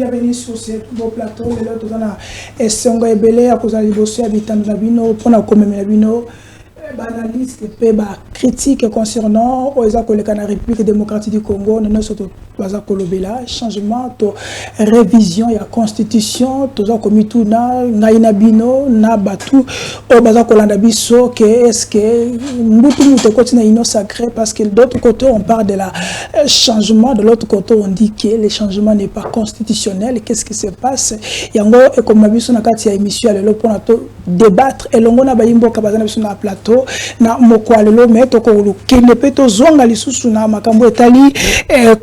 bienvenue sur ce beau plateau. Les autres, on a Essongo Ebele, à cause de l'Ibosso, habitant de Nabino, pour la commune de Nabino. Analyste et critique concernant la République démocratique du Congo, nous sommes changement, révision de la constitution, nous avons commis tout na bino na batu au bazakolandabiso que est-ce que nous continuons sacré parce que de l'autre côté on parle de la changement, de l'autre côté on dit que le changement n'est pas constitutionnel. Qu'est-ce qui se passe? Yango et comme ma biso na kati ya émission le pour débattre et longo na bayimbo kabazana biso na plateau na mokwalelo meto ko kende peto zonga lisusu na makambo etali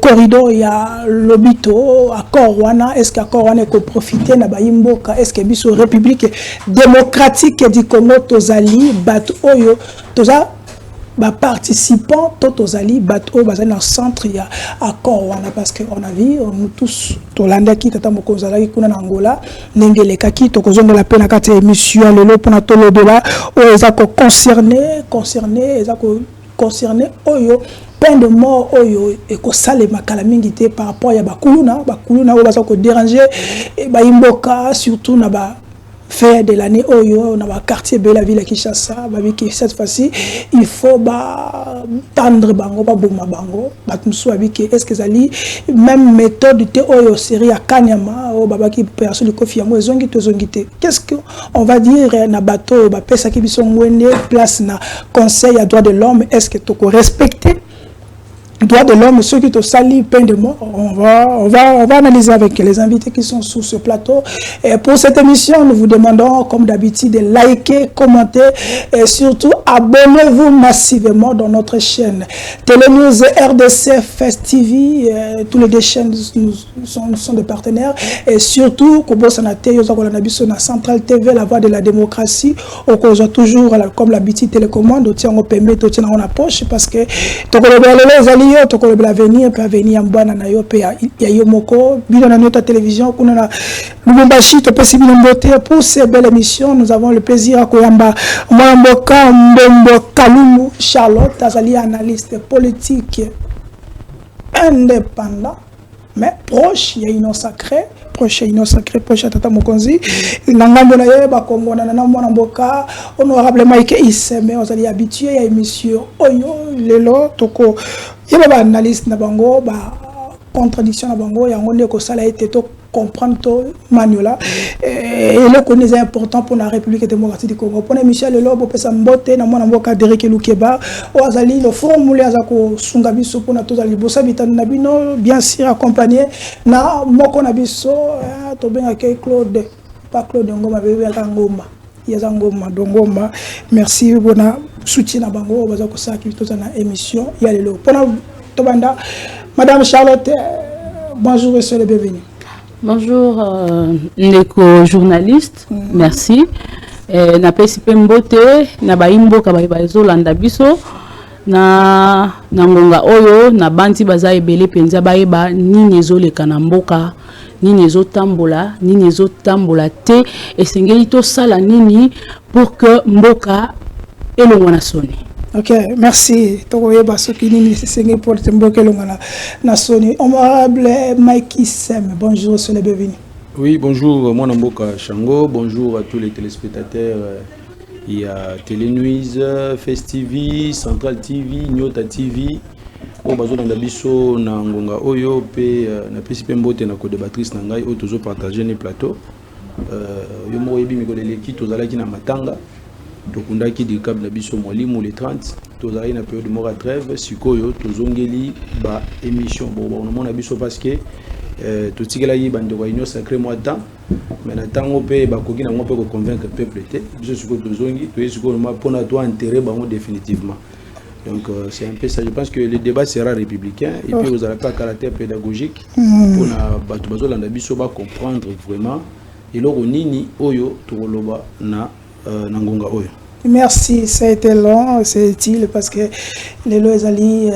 corridor ya lobito accord wana est-ce que accord wana ko profiter na bayimboka est-ce que biso république démocratique du Congo tozali bat oyo toza ba participants totozali bat oyo bazali na centre ya accord wana parce que on a vu nous tous tolanda ki tata mokonzala kuna na Angola nengele kaki tokozonga la pena kati émission lelo pona tolo débat oyo za ko concerné za ko concerné oyo peine de mort oyo et ko sale makala mingi te par rapport ya bakuluna oyo baza ko déranger ba imboka surtout na ba faire de l'année oyo na ba quartier de la ville à Kinshasa ba ki cette fois-ci il faut ba tendre bango ba boma bango ba tumsu abiki est-ce que zali même méthode te oyo série à Kanyama o baba ki personne kofi yango ezongi tozongi te qu'est-ce que on va dire na bateau ba pesa ki biso ngwende place na conseil à droits de l'homme est-ce que to ko respecter droits de l'homme, ceux qui te salient, peine de mort, on va analyser avec les invités qui sont sur ce plateau. Et pour cette émission, nous vous demandons, comme d'habitude, de liker, commenter et surtout abonnez-vous massivement dans notre chaîne. Télénews RDC, Fest TV, tous les deux chaînes sont des partenaires. Et surtout, na Centrale TV, la voix de la démocratie, on a toujours, comme l'habitude, télécommande, on tient au permis, on tient dans la poche parce que toko l'avenir peut venir en bana na yo pe ya yomoko bino na notre télévision kuna na Lubumbashi to pesi bino mbote pour cette belle émission. Nous avons le plaisir à koyamba Mwamboka Mbembo Kalumu Charlotte azali analyste politique indépendant mais proche ya ino sacré proche à Tata Mokonzi nangambo na yeba Kongo na mwana mboka honorable Mike Iseme ozali habitué ya émission oyo lelo toko yeba ba analyste na bango ba contradiction na bango yango ne ko sala ete to comprendre to manuela et le connaît important pour la République démocratique du Congo pour émission lelo bo pesa mbote na mwana mboka Derek Lukeba ozali le formule azako sunga biso pour na to zali bosa bitana na bino bien sûr accompagné na moko na biso to benga ke Claude pas Claude Ngoma bebe ya Ngoma ya Ngoma Dongoma merci bona soutien na bango baza ko sa ki to na émission ya lelo pona to banda madame Charlotte bonjour et soyez bienvenue. Bonjour, journaliste, merci. Na pesipe mbote, na baimbo kabayibazo landa biso, na ngonga oyo, na banti baza ebele penza bayeba nini ezoleka na mboka, nini ezotambola, nini ezotambola te, esengeli to sala nini pour que mboka elongwa na soni. Ok, merci. Tokoyeba sokini c'est pour te mboka elongwa na soni. Honorable Mike Isem, bonjour, soyez le bienvenu. Oui, bonjour, moi Namboka Chango, bonjour à tous les téléspectateurs. Il y a Télénuise, Fest TV, Central TV, Nyota TV. Bon, bazo na biso na ngonga oyo pe na pesipe mbote na ko débattrice na ngai o tozo partager les plateaux. Yo mo yebi mi ko leki tozalaki na matanga. Tokundaki di cap na biso mwalimu le 30 tozali na période de mort à trêve sikoyo tozongeli ba émission bon na biso parce que totikela yi bande réunion sacré moi temps mais na tango pe ba koki na mo pe ko convaincre peuple té biso sikoyo tozongi to sikoyo ma pona to enterrer bango définitivement donc c'est un peu ça je pense que le débat sera républicain et puis vous n'avez pas caractère pédagogique pour na bato bazolanda biso ba comprendre vraiment et loro nini oyo tokoloba na Nangonga oyo. Merci, ça a été long, c'est utile parce que les lois ali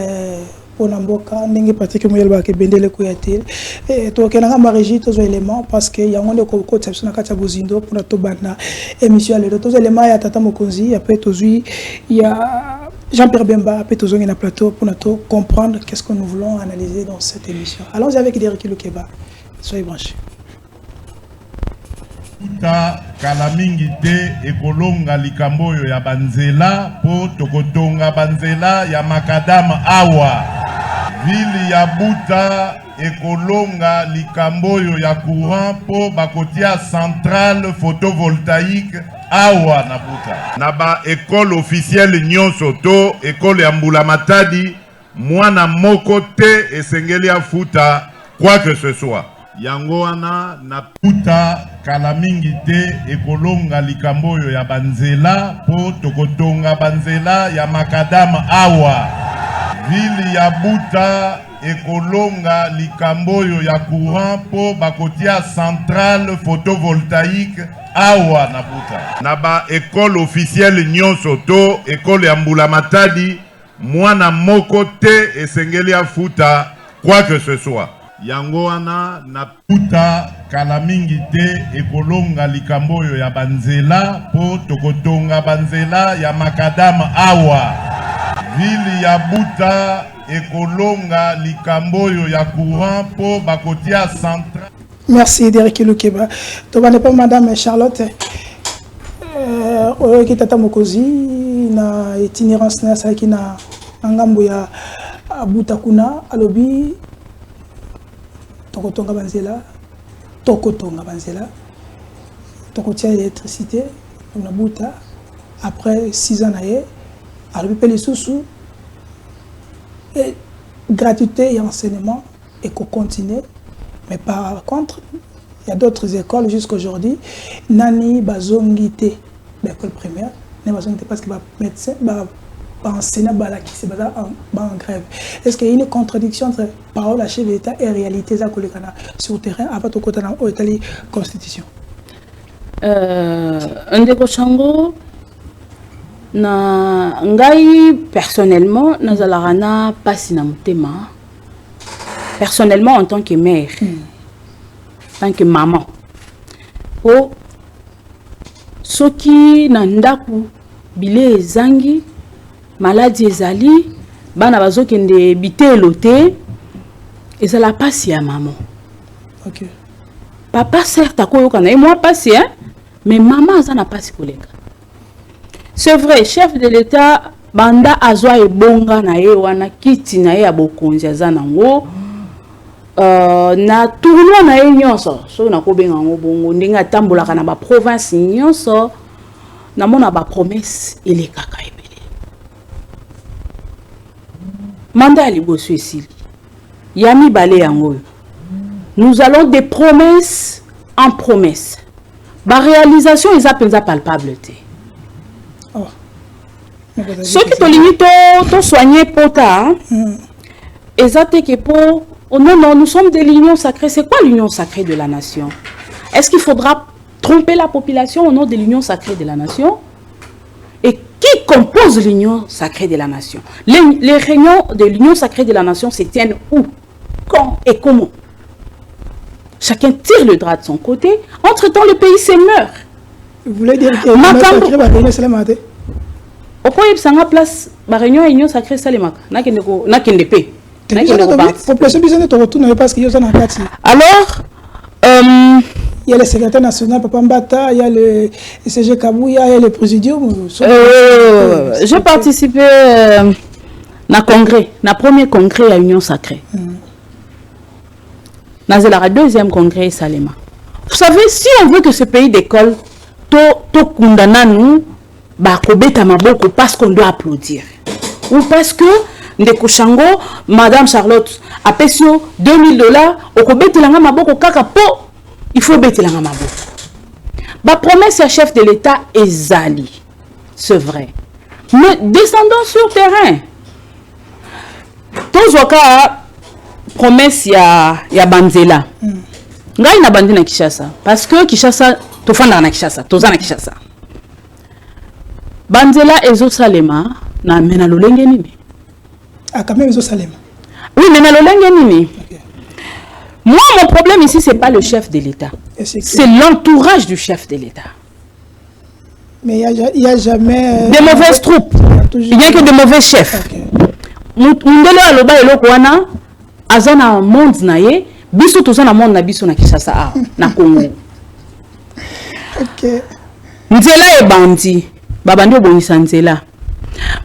pour Namboka n'engue particulièrement ba ke bendele kuyatil et to kenanga marigi tous éléments parce que ya ngonde ko conception na kata bozindo pour to bana émission les tous éléments ya Tata Mokonzi après tozui il y a Jean-Pierre Bemba après tozongi na plateau pour to comprendre qu'est-ce que nous voulons analyser dans cette émission. Allons avec Derek Lukeba. Soyez branchés. Futa kala mingi te ekolonga likamboyo ya banzela po tokotonga banzela ya makadama awa. Vili ya Buta ekolonga likamboyo ya courant po bakotia centrale photovoltaïque awa na Buta. Na ba école officielle nyonso to école ya Mbula Matadi mwana moko te esengeli afuta quoi que ce soit. Yango wana na Buta kala mingi te ekolonga likamboyo ya banzela po tokotonga banzela ya makadama awa. Vili ya Buta ekolonga likamboyo ya courant po bakotia centrale photovoltaïque awa na Buta. Na ba école officielle nyonso to école ya Mbula Matadi mwana moko te esengeli afuta quoi que ce soit. Yango wana na Buta kala mingi te ekolonga likamboyo ya banzela po tokotonga banzela ya makadama awa. Vili ya Buta ekolonga likamboyo ya courant po bakotia centrale. Merci Derek Lukeba. Tobane pas madame Charlotte. Qui tata mokozi na itinérance na ça qui na ngambo ya Buta kuna alobi tokotonga banzela tokotia électricité na Buta après 6 ans naé alobi pe les sous et gratuité et enseignement et qu'on continue. Mais par contre, il y a d'autres écoles jusqu'aujourd'hui. Nani bazongité l'école primaire, ne bazongité parce que les médecins, les enseignants, en grève. Est-ce qu'il y a une contradiction entre parole à chef d'État et réalité sur le terrain avant tout côté de la Constitution? Ndeko Chango, na ngai personnellement, nazalarana pasi na mutema. Personnellement, en tant que mère, en tant que maman, pour ceux qui n'andaku bile zangi, maladie ezali, bana bazo kende bité loté, et ça la passe à maman. Ok. Papa certes à quoi et moi passé, hein, mais maman ça n'a pas si collègue. C'est vrai, chef de l'État, banda azwa e bonga na ye wana kiti na ye abokonzi azanango. Na tournoi na nyonso so na ko benga ngo bongo ndinga tambolaka na ba province nyonso na mona ba promesse ele kaka ebele manda liboso esili yami balé yango nous allons des promesses en promesses ba réalisation ils appellent palpable té ceux qui to limite to soigner pota exacte que pour oh non, non, nous sommes de l'union sacrée. C'est quoi l'union sacrée de la nation? Est-ce qu'il faudra tromper la population au nom de l'union sacrée de la nation? Et qui compose l'union sacrée de la nation? Les réunions de l'union sacrée de la nation se tiennent où? Quand et comment? Chacun tire le drap de son côté. Entre-temps, le pays se meurt. Vous voulez dire que la réunion c'est la matin? Pourquoi il y a place la réunion et l'union sacrée c'est la matin? N'a qu'une paix. Alors, il y a le secrétaire national Papa Mbata, il y a le CG Kabouya, il y a le présidium. J'ai participé à congrès, na premier congrès à Union Sacrée. Dans le deuxième congrès Salema. Vous savez, si on veut que ce pays d'école, to kundana nous, bah kobeta maboko parce qu'on doit applaudir, ou parce que Ndeko Chango, Madame Charlotte, a payé $2000, au betilanga maboko kaka po, il faut betilanga maboko. Ma promesse à chef de l'État est Zali, c'est vrai. Mais descendons sur terrain. Tous waka promesse ya Banzela. Ngai na bandi na Kishasa parce que Kishasa tofanda na Kishasa, toza na Kishasa. Banzela ezo salema na mena lolenge nini? Ah, quand même, Salem. Oui, mais okay. Moi, mon problème ici, ce n'est pas le chef de l'État. C'est l'entourage du chef de l'État. Mais il n'y a jamais... Des mauvaises troupes. Il n'y a que de mauvais chefs. Mundele aloba eloko wana azana monde na ye biso tozana monde na biso na Kinshasa na Congo. OK. Nzela ebandi. Babandi obongisa nzela.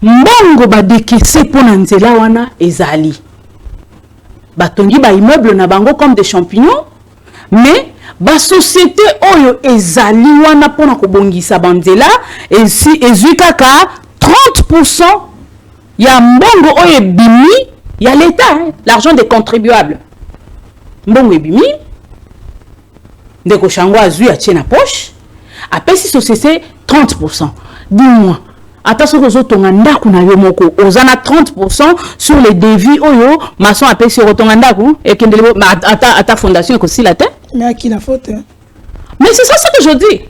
Mbongo badekese pona nzela wana ezali. Batongi ba immeuble na bango comme des champignons, mais ba société oyo ezali wana pona kobongisa banzela ezui kaka 30% ya mbongo oyo ebimi ya l'État, l'argent des contribuables. Mbongo ebimi ndeko Shango azui atie na poche, apesi société 30%. Dis-moi, attention aux autres ndako na yo moko ozana 30% sur les devis oyo maçon apesi rotonga ndako et kendele ata fondation ko si la tête. Mais à qui la faute hein? Mais c'est ça que je dis.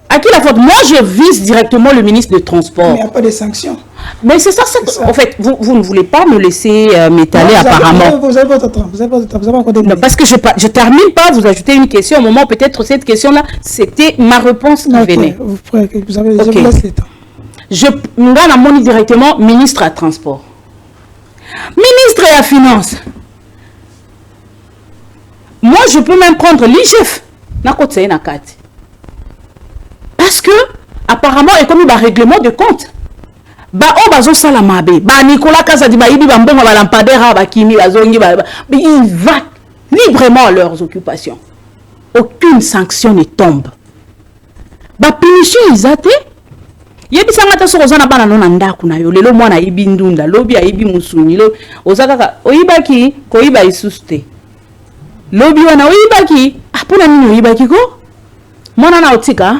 À qui la faute? Moi je vise directement le ministre des Transports. Mais il n'y a pas de sanctions. Mais c'est ça, en fait, vous ne voulez pas me laisser m'étaler apparemment. Vous avez votre temps, vous avez encore des non, parce que je termine pas, vous ajoutez une question au moment, peut-être cette question-là, c'était ma réponse qui venait. Vous avez, je vous laisse le temps. Je m'en directement ministre à transport. Ministre à finance. Moi, je peux même prendre l'IGF. Parce que, apparemment, il y a comme un règlement de compte. Il va librement à leurs occupations. Aucune sanction ne tombe. Punition, ils ont été. Yebi sangata soko zana bana nona ndaku na yo lelo mwana ibi ndunda lobi aibi musuni lo ozaka oyibaki ko iba isuste lobi wana oyibaki apona nini oyibaki ko mwana na otika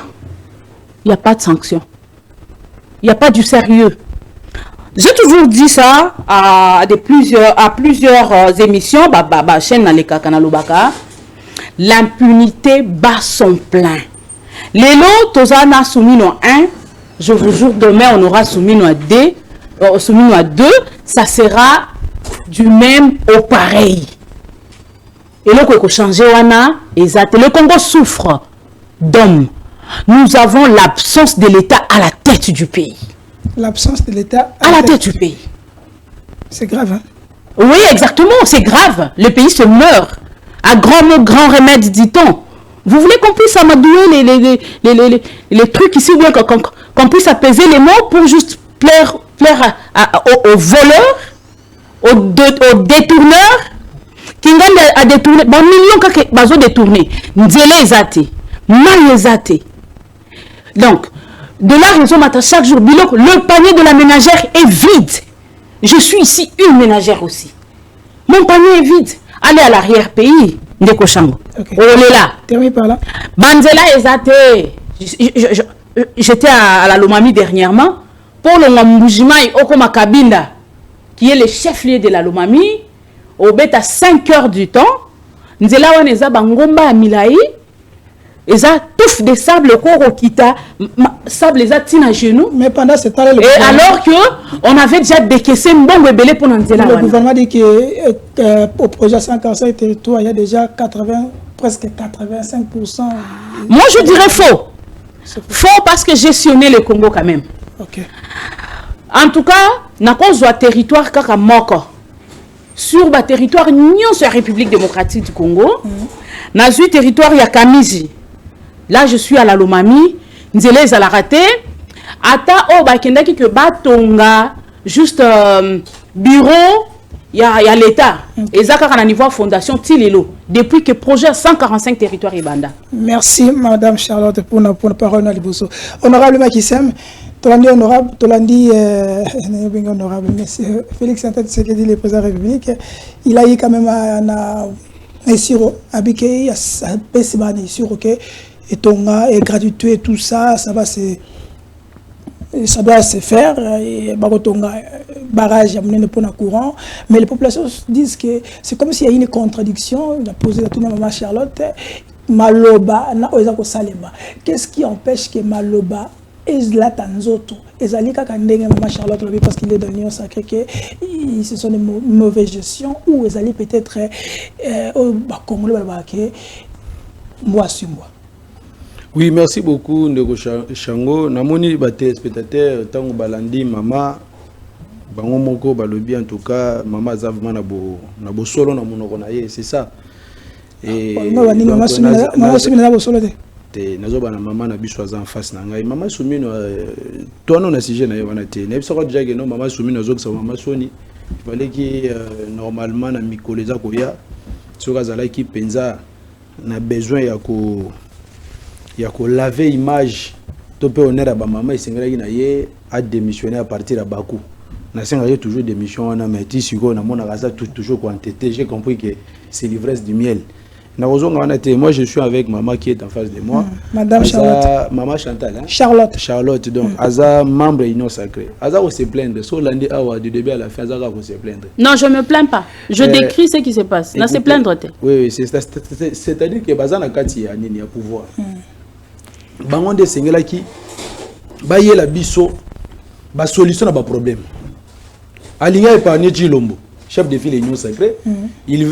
il y a pas de sanction, il y a pas du sérieux. J'ai toujours dit ça à plusieurs émissions chaîne na leka kana lobaka, l'impunité bat son plein. Lelo tozana soumino 1. Je vous jure, demain, on aura soumis à 2. Ça sera du même au pareil. Et là, qu'on changer, le Congo souffre d'hommes. Nous avons l'absence de l'État à la tête du pays. L'absence de l'État à la tête du pays. C'est grave, hein? Oui, exactement, c'est grave. Le pays se meurt. À grand mot, grand remède, dit-on. Vous voulez qu'on puisse amadouer les trucs ici, bien qu'on puisse apaiser les mots pour juste plaire aux voleurs, aux détourneurs, qui ont détourné, bon, millions qui ont détourné, donc, de la raison, chaque jour, le panier de la ménagère est vide. Je suis ici une ménagère aussi. Mon panier est vide. Allez à l'arrière-pays. Ndeko Shango. Okay. On est là. Termine par là. Banzela Ezate. J'étais à la Lomami dernièrement. Pour le Mambujimai Okoma Kabinda, qui est le chef-lieu de la Lomami, au bête à 5 heures du temps, Nzela Waneza Bangomba à Milaï, Eza touffe de sable au kita, sable les atine à genoux. Mais pendant ce temps-là, et alors que on avait déjà décaissé Mbongo Ebele pour Nzela. Le gouvernement dit que au projet 145 territoires, il y a déjà presque 85%. Moi, je dirais faux. Faux parce que gestionner le Congo quand même. Okay. En tout cas, n'a pas un territoire kaka moko. Sur le territoire sur la République démocratique du Congo, n'a un territoire ya Kamizi. Là, je suis à la Lomami, Nzele à la raté. Ata o bakendaki que batonga juste bureau ya l'État. Et ça à niveau fondation Tilelo depuis que projet 145 territoires Ibanda. Merci Madame Charlotte pour la parole à Liboso. Honorable Makissem, Tolandi honorable, Tolandi honorable monsieur Félix Antoine Tshisekedi, le président de la République, il a eu quand même un Siro Abikei, à Pesibani sur OK et Tonga et gratuité et tout ça, ça va se ça doit se faire et Bagotonga barrage à mener pour le courant, mais les populations disent que c'est comme s'il y a une contradiction. On a posé la tout maman Charlotte Maloba na Oezako Salema. Qu'est-ce qui empêche que Maloba là tanzoto ezalika kandenge maman Charlotte parce qu'il est dans l'union sacrée que ce sont des mauvaises gestions ou ezali peut-être au Congolais balabake moi sur moi. Oui, merci beaucoup Ndeko Shango. Namoni ba téléspectateurs tango balandi mama bango moko balobi en tout cas mama zavement na bo solo na monoko na ye, c'est ça. Et maman solo de te nazoba na maman na biso aza en face na ngai maman Soumino toi non na sujet na yona te na biso ko déjà que non maman Soumino zo que maman Soni il fallait que normalement na mikolo za koya soka zala ki penza na besoin ya ko laver image to pe honneur à ba maman isengela na ye a démissionner à partir à Bakou na senga toujours démission on a mais ici ko na mona kaza toujours ko entêté j'ai compris que c'est l'ivresse du miel. Moi je suis avec maman qui est en face de moi. Madame Charlotte. Maman Chantal. Hein? Charlotte. Donc, Aza membre Union Sacrée. Aza se plaindre. So lundi awa du début à la fin, Aza se plaindre. Non, je me plains pas. Je décris ce qui se passe. Non, c'est plaindre. Oui, c'est-à-dire que Bazana Kati a ni pouvoir. Bangon de Sengela qui baye la biso ba solution à ba problème. Alinga épargné Chilombo, chef de file Union Sacrée.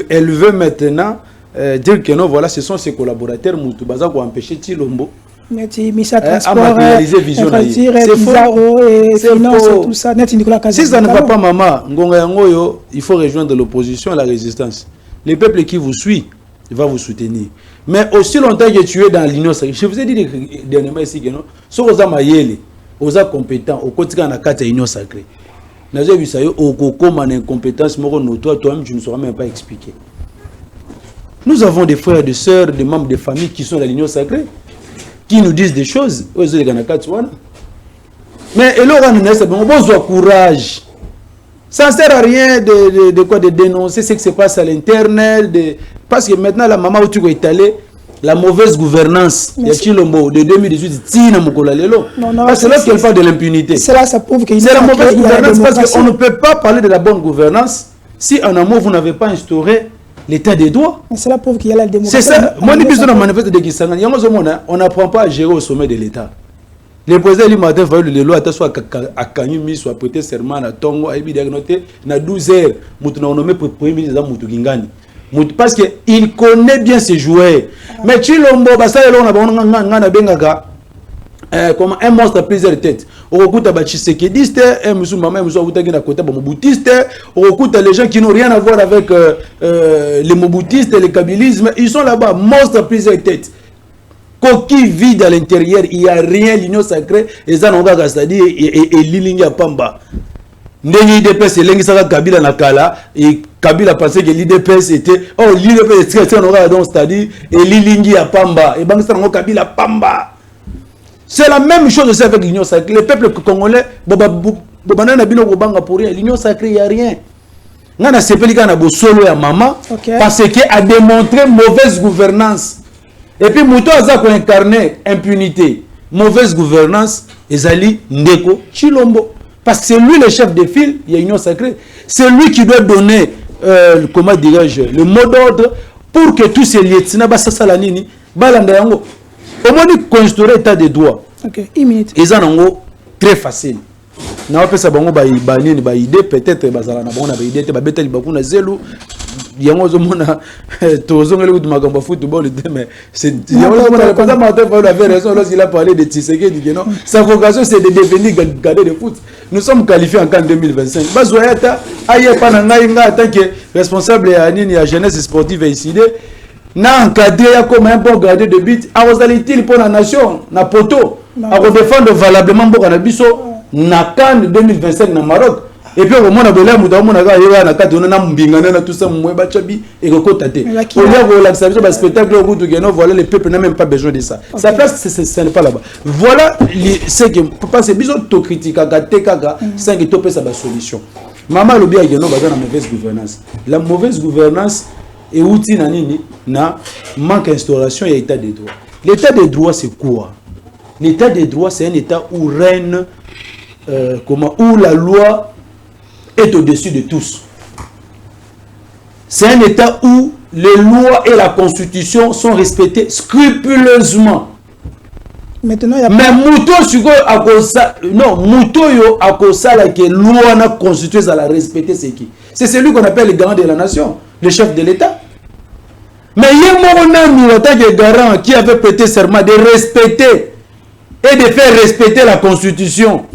Elle veut maintenant dire que non, voilà, ce sont ses collaborateurs Moutou Baza pour empêcher Chilombo à matérialiser vision. C'est faux. Tout ça. Si ça ne va pas, maman, il faut rejoindre l'opposition et la résistance. Le peuple qui vous suit, il va vous soutenir. Mais aussi longtemps que tu es dans l'Union Sacrée, je vous ai dit dernièrement ici que non, si vous êtes compétent, au quotidien, dans la Union Sacrée. Incompétence, toi-même, tu ne sauras même pas expliquer. Nous avons des frères, des sœurs, des membres de famille qui sont dans l'Union Sacrée, qui nous disent des choses. Mais bon courage. Ça ne sert à rien de dénoncer ce qui se passe à l'interne. Parce que maintenant, la maman où tu es allé, la mauvaise gouvernance de Chilombo de 2018, parce que là qu'elle parle de l'impunité. C'est la mauvaise gouvernance parce qu'on ne peut pas parler de la bonne gouvernance si en amont vous n'avez pas instauré l'état des droits. C'est la preuve qu'il y a la démocratie. C'est ça. Moi, on n'apprend pas à gérer au sommet de l'État. Le président du matin, le loi soit à Kanyumi, soit prêté serment à Tongo, à Ibidiagnoté, na 12 heures, nous avons nommé premier ministre Moutugingani. Parce qu'il connaît bien ses joueurs. Mais Chilombo, comme un monstre à plusieurs têtes. On écoute à Tshisekedi, un musulman, on écoute les gens qui n'ont rien à voir avec les moboutistes et le kabylisme. Ils sont là-bas, monstres à plusieurs têtes. Coquille vide à l'intérieur, il n'y a rien, l'Union Sacrée, et ça n'ont pas c'est-à-dire, et Lilingi à Pamba. L'IDPS, c'est l'Ingisaka Kabila Nakala, et Kabila pensait que l'IDPS était, oh, l'IDPS, c'est-à-dire, et Lilingi à Pamba, et Bangstar Kabila Pamba. C'est la même chose aussi avec l'Union Sacrée. Le peuple congolais, l'Union Sacrée, il n'y a rien. Nana Sepelika na solo ya maman, parce qu'elle a démontré mauvaise gouvernance. Et puis, Mouto a incarné impunité, mauvaise gouvernance, Ezali Ndeko Chilombo. Parce que c'est lui le chef de file, il y a Union Sacrée. C'est lui qui doit donner, comment dirais-je, le mot d'ordre pour que tous ces lieutenants, Salanini, Balandayango, au moins construire l'état de droit. Ok, une minute. Et ça, très facile. Na pesa bango ba idée peut-être bazala na bango na idée te ba betali bakuna zelu yango zo mona tozongele ku makambo football mais c'est yango mona pas matin pour la raison lorsqu'il a parlé de Tshisekedi dit non sa vocation c'est de devenir gardien de foot. Nous sommes qualifiés en 2025 bazoyata aye pa na ngai nga tant que responsable ya nini ya jeunesse sportive ici na encadré comme un bon gardien de but a osalité pour la nation na poto à défendre valablement Mboka na biso na CAN 2025 na Maroc et puis au monde bolé muta mona ga yeba na kati na mbingana na tout ça mwe ba chabi et ko tate au lieu la ça spectacle au bout de Geno voilà le peuple n'a même pas besoin de ça sa place ce n'est pas là-bas voilà c'est que pas c'est besoin de critique ka tekaka sans que topé ça ba solution maman lobi ya Geno ba na mauvaise gouvernance la mauvaise gouvernance et outil na nini na manque d'instauration et état des droits. L'état des droits c'est quoi? L'état des droits c'est un état où règne où la loi est au-dessus de tous. C'est un état où les lois et la constitution sont respectées scrupuleusement. Maintenant, il y a mais Mouto a que loi n'a constitué à la respecter c'est qui? C'est celui qu'on appelle le garant de la nation, le chef de l'État. Mais il y a un tant que garant qui avait prêté serment de respecter et de faire respecter la constitution.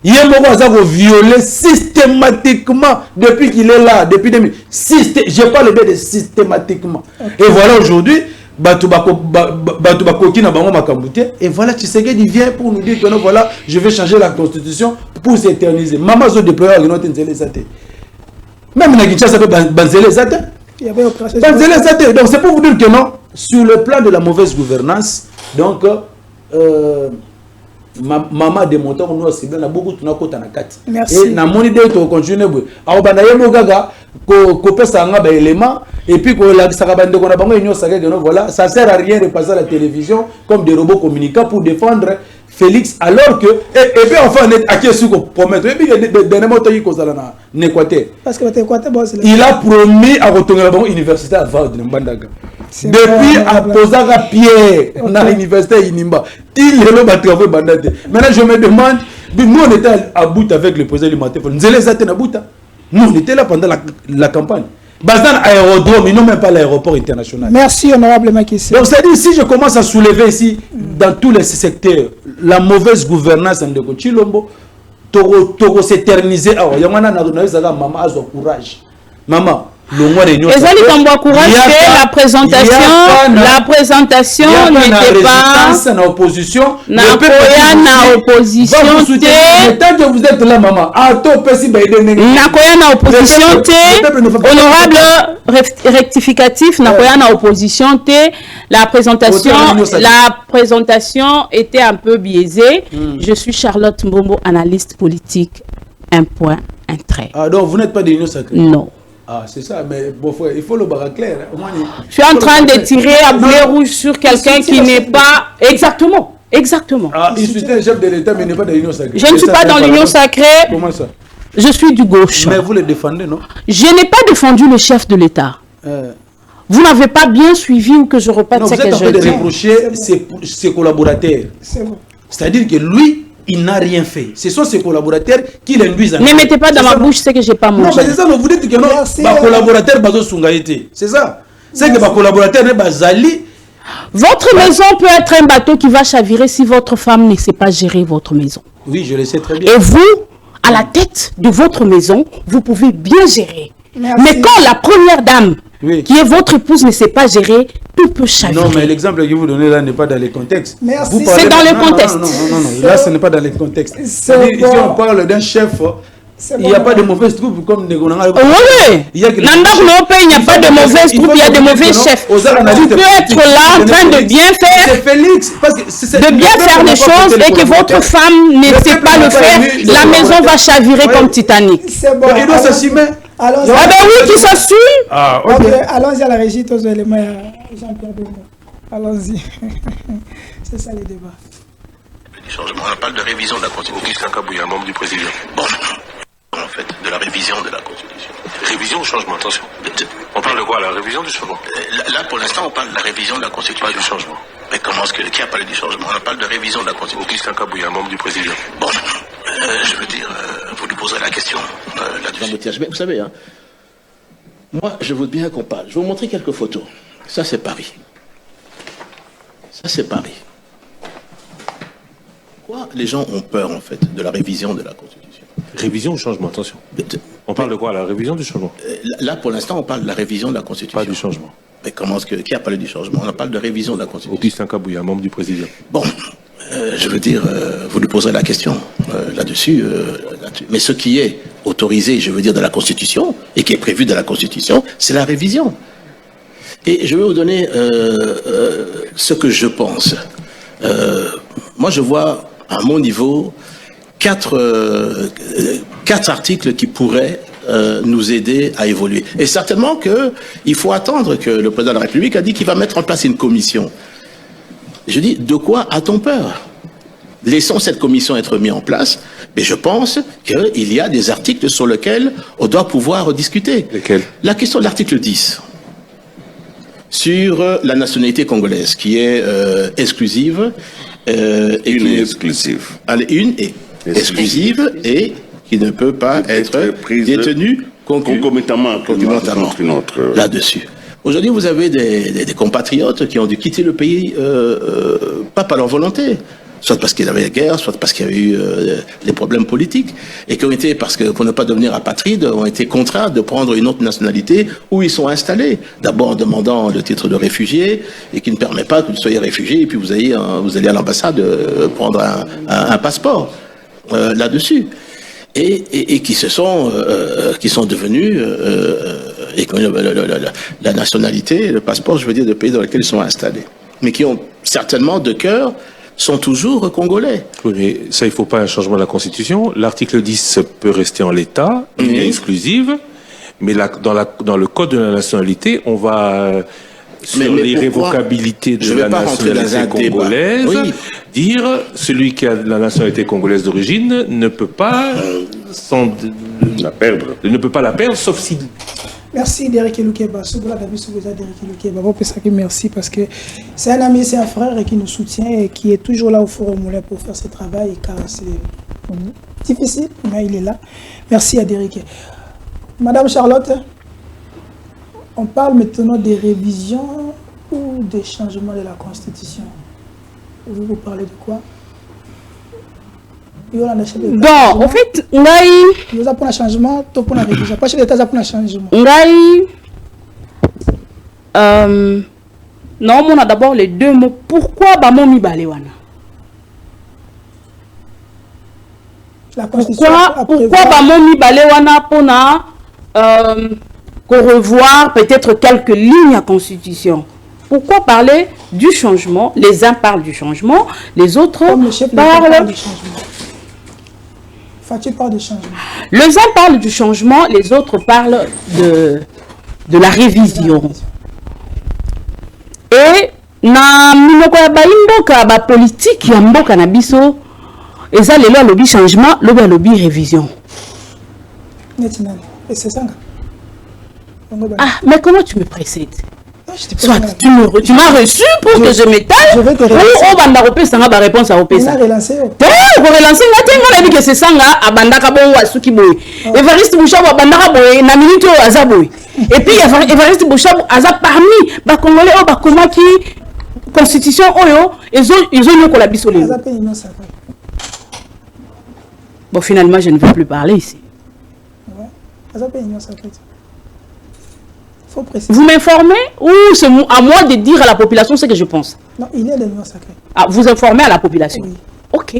Il y a un violé systématiquement depuis qu'il est là, depuis 2000. Je parle de systématiquement. Et voilà aujourd'hui, Et voilà, Tshisekedi vient pour nous dire que non, voilà, je vais changer la constitution pour s'éterniser. Maman zo déployer la note nzele zate. Même na Kinshasa banzele zate. Banzele zate. Donc c'est pour vous dire que non, sur le plan de la mauvaise gouvernance, donc maman de montant nous aussi bien beaucoup tuna kota na kati. Et na moni de to continuer boy. Aho bana yemo gaga ko pesa nga ba élément et puis ko la sakabande ko na bango inyo sakage no voilà, ça sert à rien de passer à la télévision comme des robots communicants pour défendre Félix alors que et puis enfin net à qui sur promettre et puis dernier moto yi ko sala na Équateur. Parce que Équateur il a promis à retourner à l'université à Val de Mbandaga. Depuis à Posaka Pierre dans l'université Inimba. Il est là travailler bandate. Maintenant je me demande, nous on était à bout avec le président du matin. Nous étions à bout. Nous on était là pendant la campagne. Bazan aérodrome, ils n'ont même pas l'aéroport international. Merci honorable Makissi. Donc c'est-à-dire si je commence à soulever ici dans tous les secteurs la mauvaise gouvernance en Ndeko Chilombo, Toro s'éterniser. Alors il y a maman a son courage. Maman. Et ça dit qu'on courage que la présentation n'était pas na opposition. Na opposition tant que vous êtes là maman, na opposition honorable rectificatif na opposition la présentation était un peu biaisée. Je suis Charlotte Mbombo, analyste politique. Un point, un trait. Ah donc vous n'êtes pas de l'Union sacrée? Non. Ah, c'est ça, mais bon, il faut le barrer clair. Je suis en train de tirer à boulet rouge sur quelqu'un qui n'est pas... Exactement, exactement. Ah, il suis un chef de l'État, mais il n'est pas de l'Union sacrée. Je ne suis pas dans l'Union sacrée. Comment ça? Je suis du gauche. Mais vous le défendez, non? Je n'ai pas défendu le chef de l'État. Vous n'avez pas bien suivi ou que je répète ce que je dis. Vous êtes en train de reprocher ses collaborateurs. C'est-à-dire que lui... il n'a rien fait. Ce sont ses collaborateurs qui l'induisent à... Ne mettez pas dans ma bouche ce que je n'ai pas mangé. Non, mais c'est ça, vous dites que non, ma collaborateur bazo sungaïté. C'est ça. C'est que ma collaborateur n'est pas zali. Votre maison peut être un bateau qui va chavirer si votre femme ne sait pas gérer votre maison. Oui, je le sais très bien. Et vous, à la tête de votre maison, vous pouvez bien gérer. Merci. Mais quand la première dame, qui est votre épouse, ne sait pas gérer, tout peut chavirer. Non, mais l'exemple que vous donnez là n'est pas dans les contextes. C'est dans le contexte. Non, là ce n'est pas dans les contextes. Si on parle d'un chef, il n'y a pas de mauvaises troupes comme des Gonanga. Oui, il n'y a pas de mauvaises troupes, il y a de mauvais chefs. Tu peux être là en train de bien faire, de bien faire des choses et que votre femme ne sait pas le faire, la maison va chavirer comme Titanic. Il doit s'assumer. Ah ben oui, qui s'assume. Ah, ok. Allons-y à la régie, tous les éléments. Jean-Pierre Bembo. Allons-y. C'est ça les débats. Du changement, on parle de révision de la Constitution. Kabouya, membre du président. Bon, en fait, de la révision de la Constitution. Révision ou changement, attention. On parle de quoi, la révision du changement? Là, pour l'instant, on parle de la révision de la Constitution. Pas du changement. Mais comment est-ce que... Qui a parlé du changement? On parle de révision de la Constitution. Christian Kabouya, membre du président. Bon, je veux dire, vous lui poserez la question là-dessus. Mais vous savez, hein, moi, je veux bien qu'on parle. Je vais vous montrer quelques photos. Ça, c'est Paris. Ça, c'est Paris. Pourquoi les gens ont peur, en fait, de la révision de la Constitution? Révision ou changement, attention. On parle de quoi, la révision du changement? Là, pour l'instant, on parle de la révision de la Constitution. Pas du changement. Mais comment est-ce que... Qui a parlé du changement? On parle de révision de la Constitution. Augustin Kabouya, membre du président. Bon, je veux dire, vous lui poserez la question là-dessus. Mais ce qui est autorisé, je veux dire, de la Constitution, et qui est prévu de la Constitution, c'est la révision. Et je vais vous donner ce que je pense. Moi, je vois, à mon niveau, quatre articles qui pourraient nous aider à évoluer. Et certainement qu'il faut attendre que le président de la République a dit qu'il va mettre en place une commission. Je dis, de quoi a-t-on peur? Laissons cette commission être mise en place, mais je pense qu'il y a des articles sur lesquels on doit pouvoir discuter. Lesquels? La question de l'article 10, sur la nationalité congolaise, qui est exclusive. Exclusive. Une est exclusive et qui ne peut pas être détenue concomitamment là-dessus. Aujourd'hui, vous avez des compatriotes qui ont dû quitter le pays, pas par leur volonté. soit parce qu'il y avait la guerre, soit parce qu'il y a eu des problèmes politiques, et qui ont été, parce que pour ne pas devenir apatrides, ont été contraints de prendre une autre nationalité où ils sont installés. D'abord en demandant le titre de réfugié, et qui ne permet pas que vous soyez réfugié, et puis vous allez à l'ambassade prendre un passeport là-dessus. Et qui sont devenus et qui ont la nationalité, le passeport, je veux dire, de pays dans lesquels ils sont installés, mais qui ont certainement de cœur sont toujours congolais. Oui, mais ça, il ne faut pas un changement de la Constitution. L'article 10 peut rester en l'état, il est exclusive, mais dans le code de la nationalité, on va sur l'irrévocabilité de la nationalité congolaise, dire celui qui a la nationalité congolaise d'origine ne peut pas la perdre, sauf si... Merci Derek Elukeba. Merci parce que c'est un ami, c'est un frère qui nous soutient et qui est toujours là au Forum Moulin pour faire ce travail, car c'est difficile, mais il est là. Merci à Derek. Madame Charlotte, on parle maintenant des révisions ou des changements de la Constitution. Vous parlez de quoi? Bon, en fait, on a pour un changement, pour la révision. Pas chez l'État, pour un changement. Non, on a d'abord les deux mots. Pourquoi Bamomi Balewana? Pourquoi Bamomi Balewana pour revoir peut-être quelques lignes à Constitution? Pourquoi parler du changement? Les uns parlent du changement, les autres parlent du changement. Les uns parlent du changement, les autres parlent de la révision. Et na minoko ya baimboka ba politique ya mboka na biso eza lelo lobi changement, lobi révision. Ah, mais comment tu me précèdes? Soit tu m'as reçu pour que je m'étale ou on va repérer ma réponse à opérer. Relancer que c'est ça abandaka bon wasuki boy. Evariste Bouchabo abandaka boy na minute o azaboy. Et puis Evariste Bouchabo aza parmi ba congolais o ba komaki constitution oyo ils ont la bisolé. Bon, finalement je ne veux plus parler ici. Vous m'informez ou c'est à moi de dire à la population ce que je pense? Non, il est de l'Union sacrée. Ah, vous informez à la population? Oui. Ok.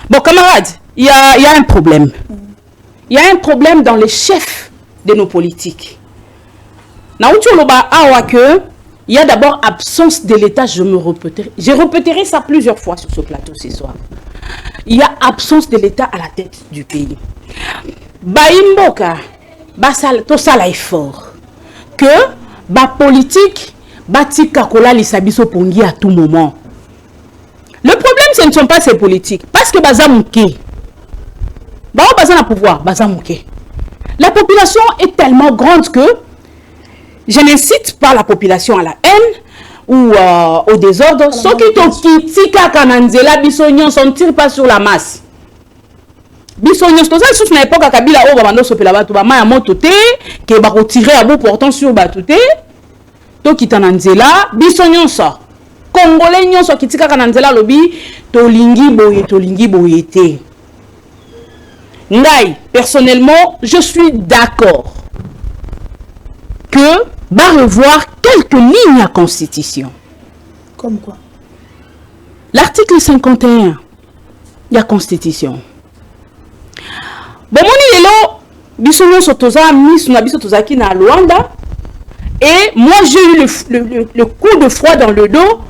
Bon, camarades, il y a un problème. Il y a un problème dans les chefs de nos politiques. Il y a d'abord absence de l'État, je répéterai ça plusieurs fois sur ce plateau ce soir. Il y a absence de l'État à la tête du pays. Baimboka, tout ça là est fort. Que la politique, Kakola Lissabiso Pongi à tout moment. Le problème, ce ne sont pas ces politiques. Parce que Bazamouké, pouvoir, la population est tellement grande que je n'incite pas la population à la haine ou au désordre. Ceux qui t'ont quitté Kakananzela, Bissognon, ne tire pas sur la masse. Bissognon, c'est ça, sauf à l'époque à Kabila, oh, Bamando Sopela Batouba, Maya Motote, qui va retirer à bout portant sur Batoute, to Kitananzela, Bissognon ça. Congolais, nyon so kitika Kananzela lobi, tolingi boyete. Ngai, personnellement, je suis d'accord que va revoir quelques lignes à Constitution. Comme quoi? L'article 51 de la Constitution. Bon, mon ilo, bisogno sotoza mis na biso tozaki na Luanda, et moi j'ai eu le coup de froid dans le dos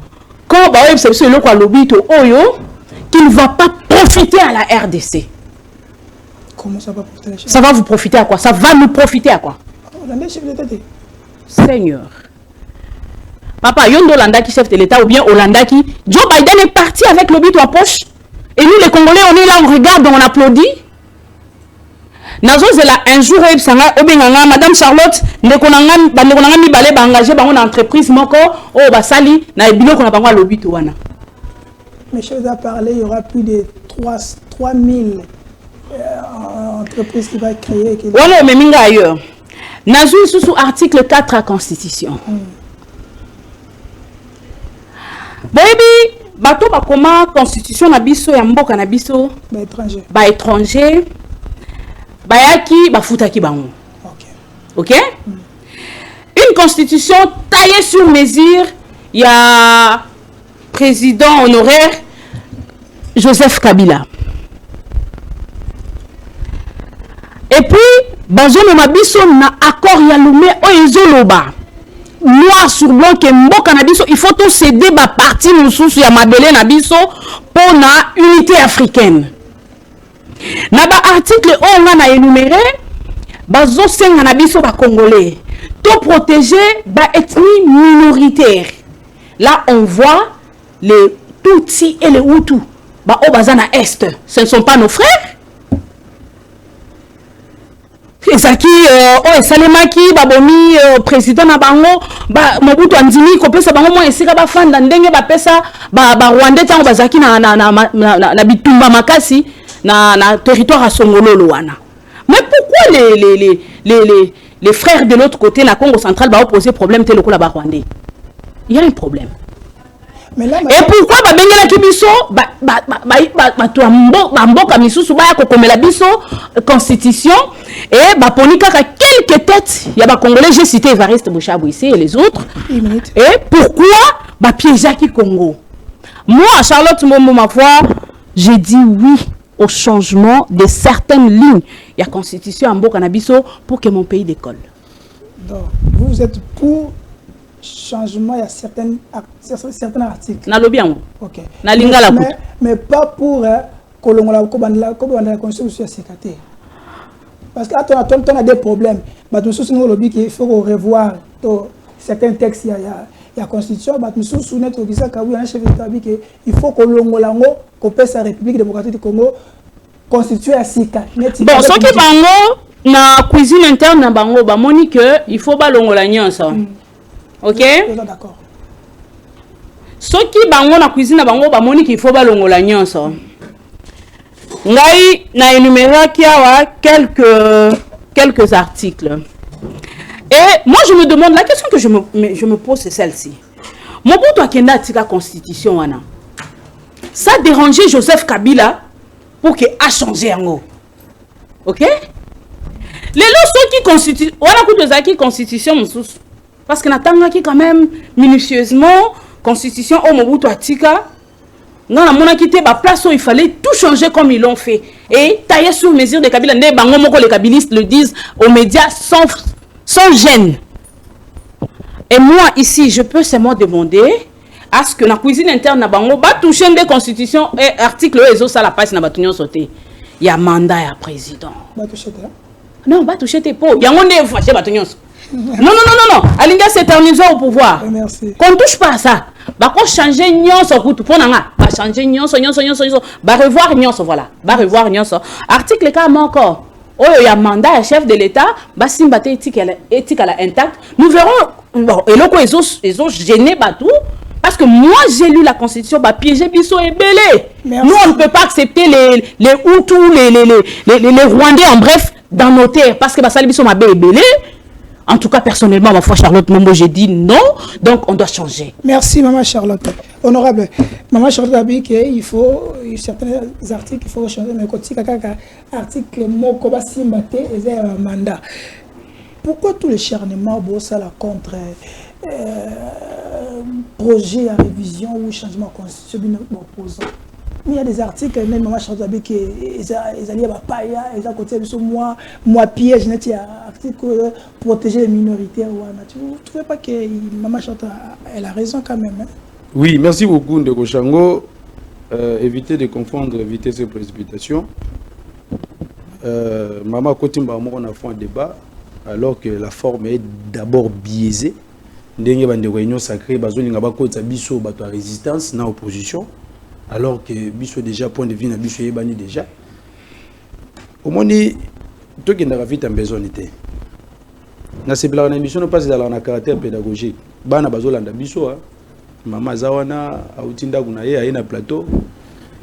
quand bah ouais, c'est le quoi lobito oyo qui ne va pas profiter à la RDC. Comment ça va profiter? Ça va vous profiter à quoi? Ça va nous profiter à quoi? Seigneur. Papa, Yondo Hollanda qui chef de l'État ou bien Hollanda qui... Joe Biden est parti avec lobito en poche. Et nous les Congolais, on est là, on regarde, on applaudit. Nazo zela un jour Madame Charlotte nekonanga mi balé engagé dans une entreprise moko o basali na ebilo ko na bango lobby to wana. Mais je vous ai parlé, il y aura plus de 3000 entreprises qui vont être créées. Voilà, mais minga ailleurs. Nazo sous article 4 de la Constitution. Baby, bato bakoma constitution na biso ya mboka na biso ba étranger bayaki bafutaki bango. OK? Une constitution taillée sur mesure, il y a président honoraire Joseph Kabila. Et puis bazo no mabiso na accord ya Lomé oyezoloba noir sur blanc que mboka na biso il faut tout céder ba parti mususu ya mabele na biso pour na unité africaine. Na ba article on a énuméré bazo senga na biso ba congolais to protéger ba ethnie minoritaire. Là on voit les Tutsi et les Hutus ba obazana est, ce ne sont pas nos frères. Ezaki esalemaki babomi président na bango ba Mobutu andimi ko pesa bango mo esika ba fanda ndenge ba pesa ba Rwanda tango bazaki na bitumba makasi na territoire à Songololo wana. Mais pourquoi les frères de l'autre côté la Congo central ba opposer problème tel ko la ba Rwandais? Il y a un problème. Mais là, et pourquoi ba bengela kibiso ba to mboka misusu ba ko komela biso constitution et ba ponika ka quelques têtes ya ba congolais, j'ai cité Evariste Bouchabouissé et les autres. Et pourquoi ba piéger qui Congo? Moi Charlotte Momo ma foi, j'ai dit oui au changement de certaines lignes ya constitution en mboka na biso pour que mon pays décolle. Donc vous êtes pour changement, il y a certains articles. Na lobi yango. OK. Na linga la kutu. Mais pas pour kolongola la constitution sécurité. Parce que on a des problèmes. Bah nous sommes lobby qu'il faut revoir certains textes il y a constitution, bah nous sommes sous notre visa ka un chef d'état que il faut kolongola ngo ko pesa République démocratique du Congo constituer à sika. Bon, ce qui bango na cuisine interne na bango ba moni que il faut ba longola nyonso. OK? D'accord. Ce qui bango na cuisine bango ba moni qu'il faut ba longola nyonso. Ngai na énuméré kiawa quelques articles. Et moi je me demande la question que je me pose c'est celle-ci. Mobutu akenda tika constitution wana. Ça dérangeait Joseph Kabila pour qu'il a changé yango. OK? Les lois qui constituent voilà que constitution mususu. Parce que natanga qui quand même minutieusement constitution au Mobutu atika non la mona quitté ba place où il fallait tout changer comme ils l'ont fait et tailler sur mesure de Kabila ne bango moko les kabilistes le disent aux médias sans gêne. Et moi ici je peux seulement demander à ce que la cuisine interne na bango ba toucher des constitutions et article ezo ça la passe na batunyo sauté. Il y a mandat ya président. Ba toucher non ba toucher tes pots. Yango ne fâché batunyo. Non. Alinga s'éterniser au pouvoir. Merci. Qu'on touche pas à ça. Bah qu'on changer nyonso kutu ponanga. Bah changer nyonso. Bah revoir nyonso voilà. Bah revoir nyonso. Article comme encore. Oh il y a mandat à chef de l'État. Bah simbate éthique à la intact. Nous verrons. Bon et là quoi ils ont gêné bah tout. Parce que moi j'ai lu la constitution bah piéger biso et belé. Nous on ne peut pas accepter les Hutus les Rwandais en bref dans nos terres parce que bah ça les biso ma belé. En tout cas, personnellement, ma foi, Charlotte Mombo, j'ai dit non, donc on doit changer. Merci, Maman Charlotte. Honorable, Maman Charlotte a dit qu'il faut, certains articles, il faut changer, mais quand il y a article, Mokoba Simbate, et un mandat. Pourquoi tous les charnements, ça la contre projet à révision ou changement constitutionnel opposant? Il y a des articles, même Maman Charlotte qui ils allaient à Paya, ils ont côté de moi piège, il y a article protéger les minorités. Tu ne trouvez pas que Maman Charlotte elle a raison quand même? Hein? Oui, merci beaucoup Ndeko Shango. Éviter de confondre vitesse et précipitation. Maman Kotimba, on a fait un débat alors que la forme est d'abord biaisée. Ndenge bande réunion sacrée, bazoni ngaba ko biso bato résistance na opposition. Alors que biso déjà point de vue na biso yebani déjà au moni to ki ndaka vite en besoin était na sebla na émission no pas dans la caractère pédagogique bana bazolanda biso mama zawana autinda kuna ye na plateau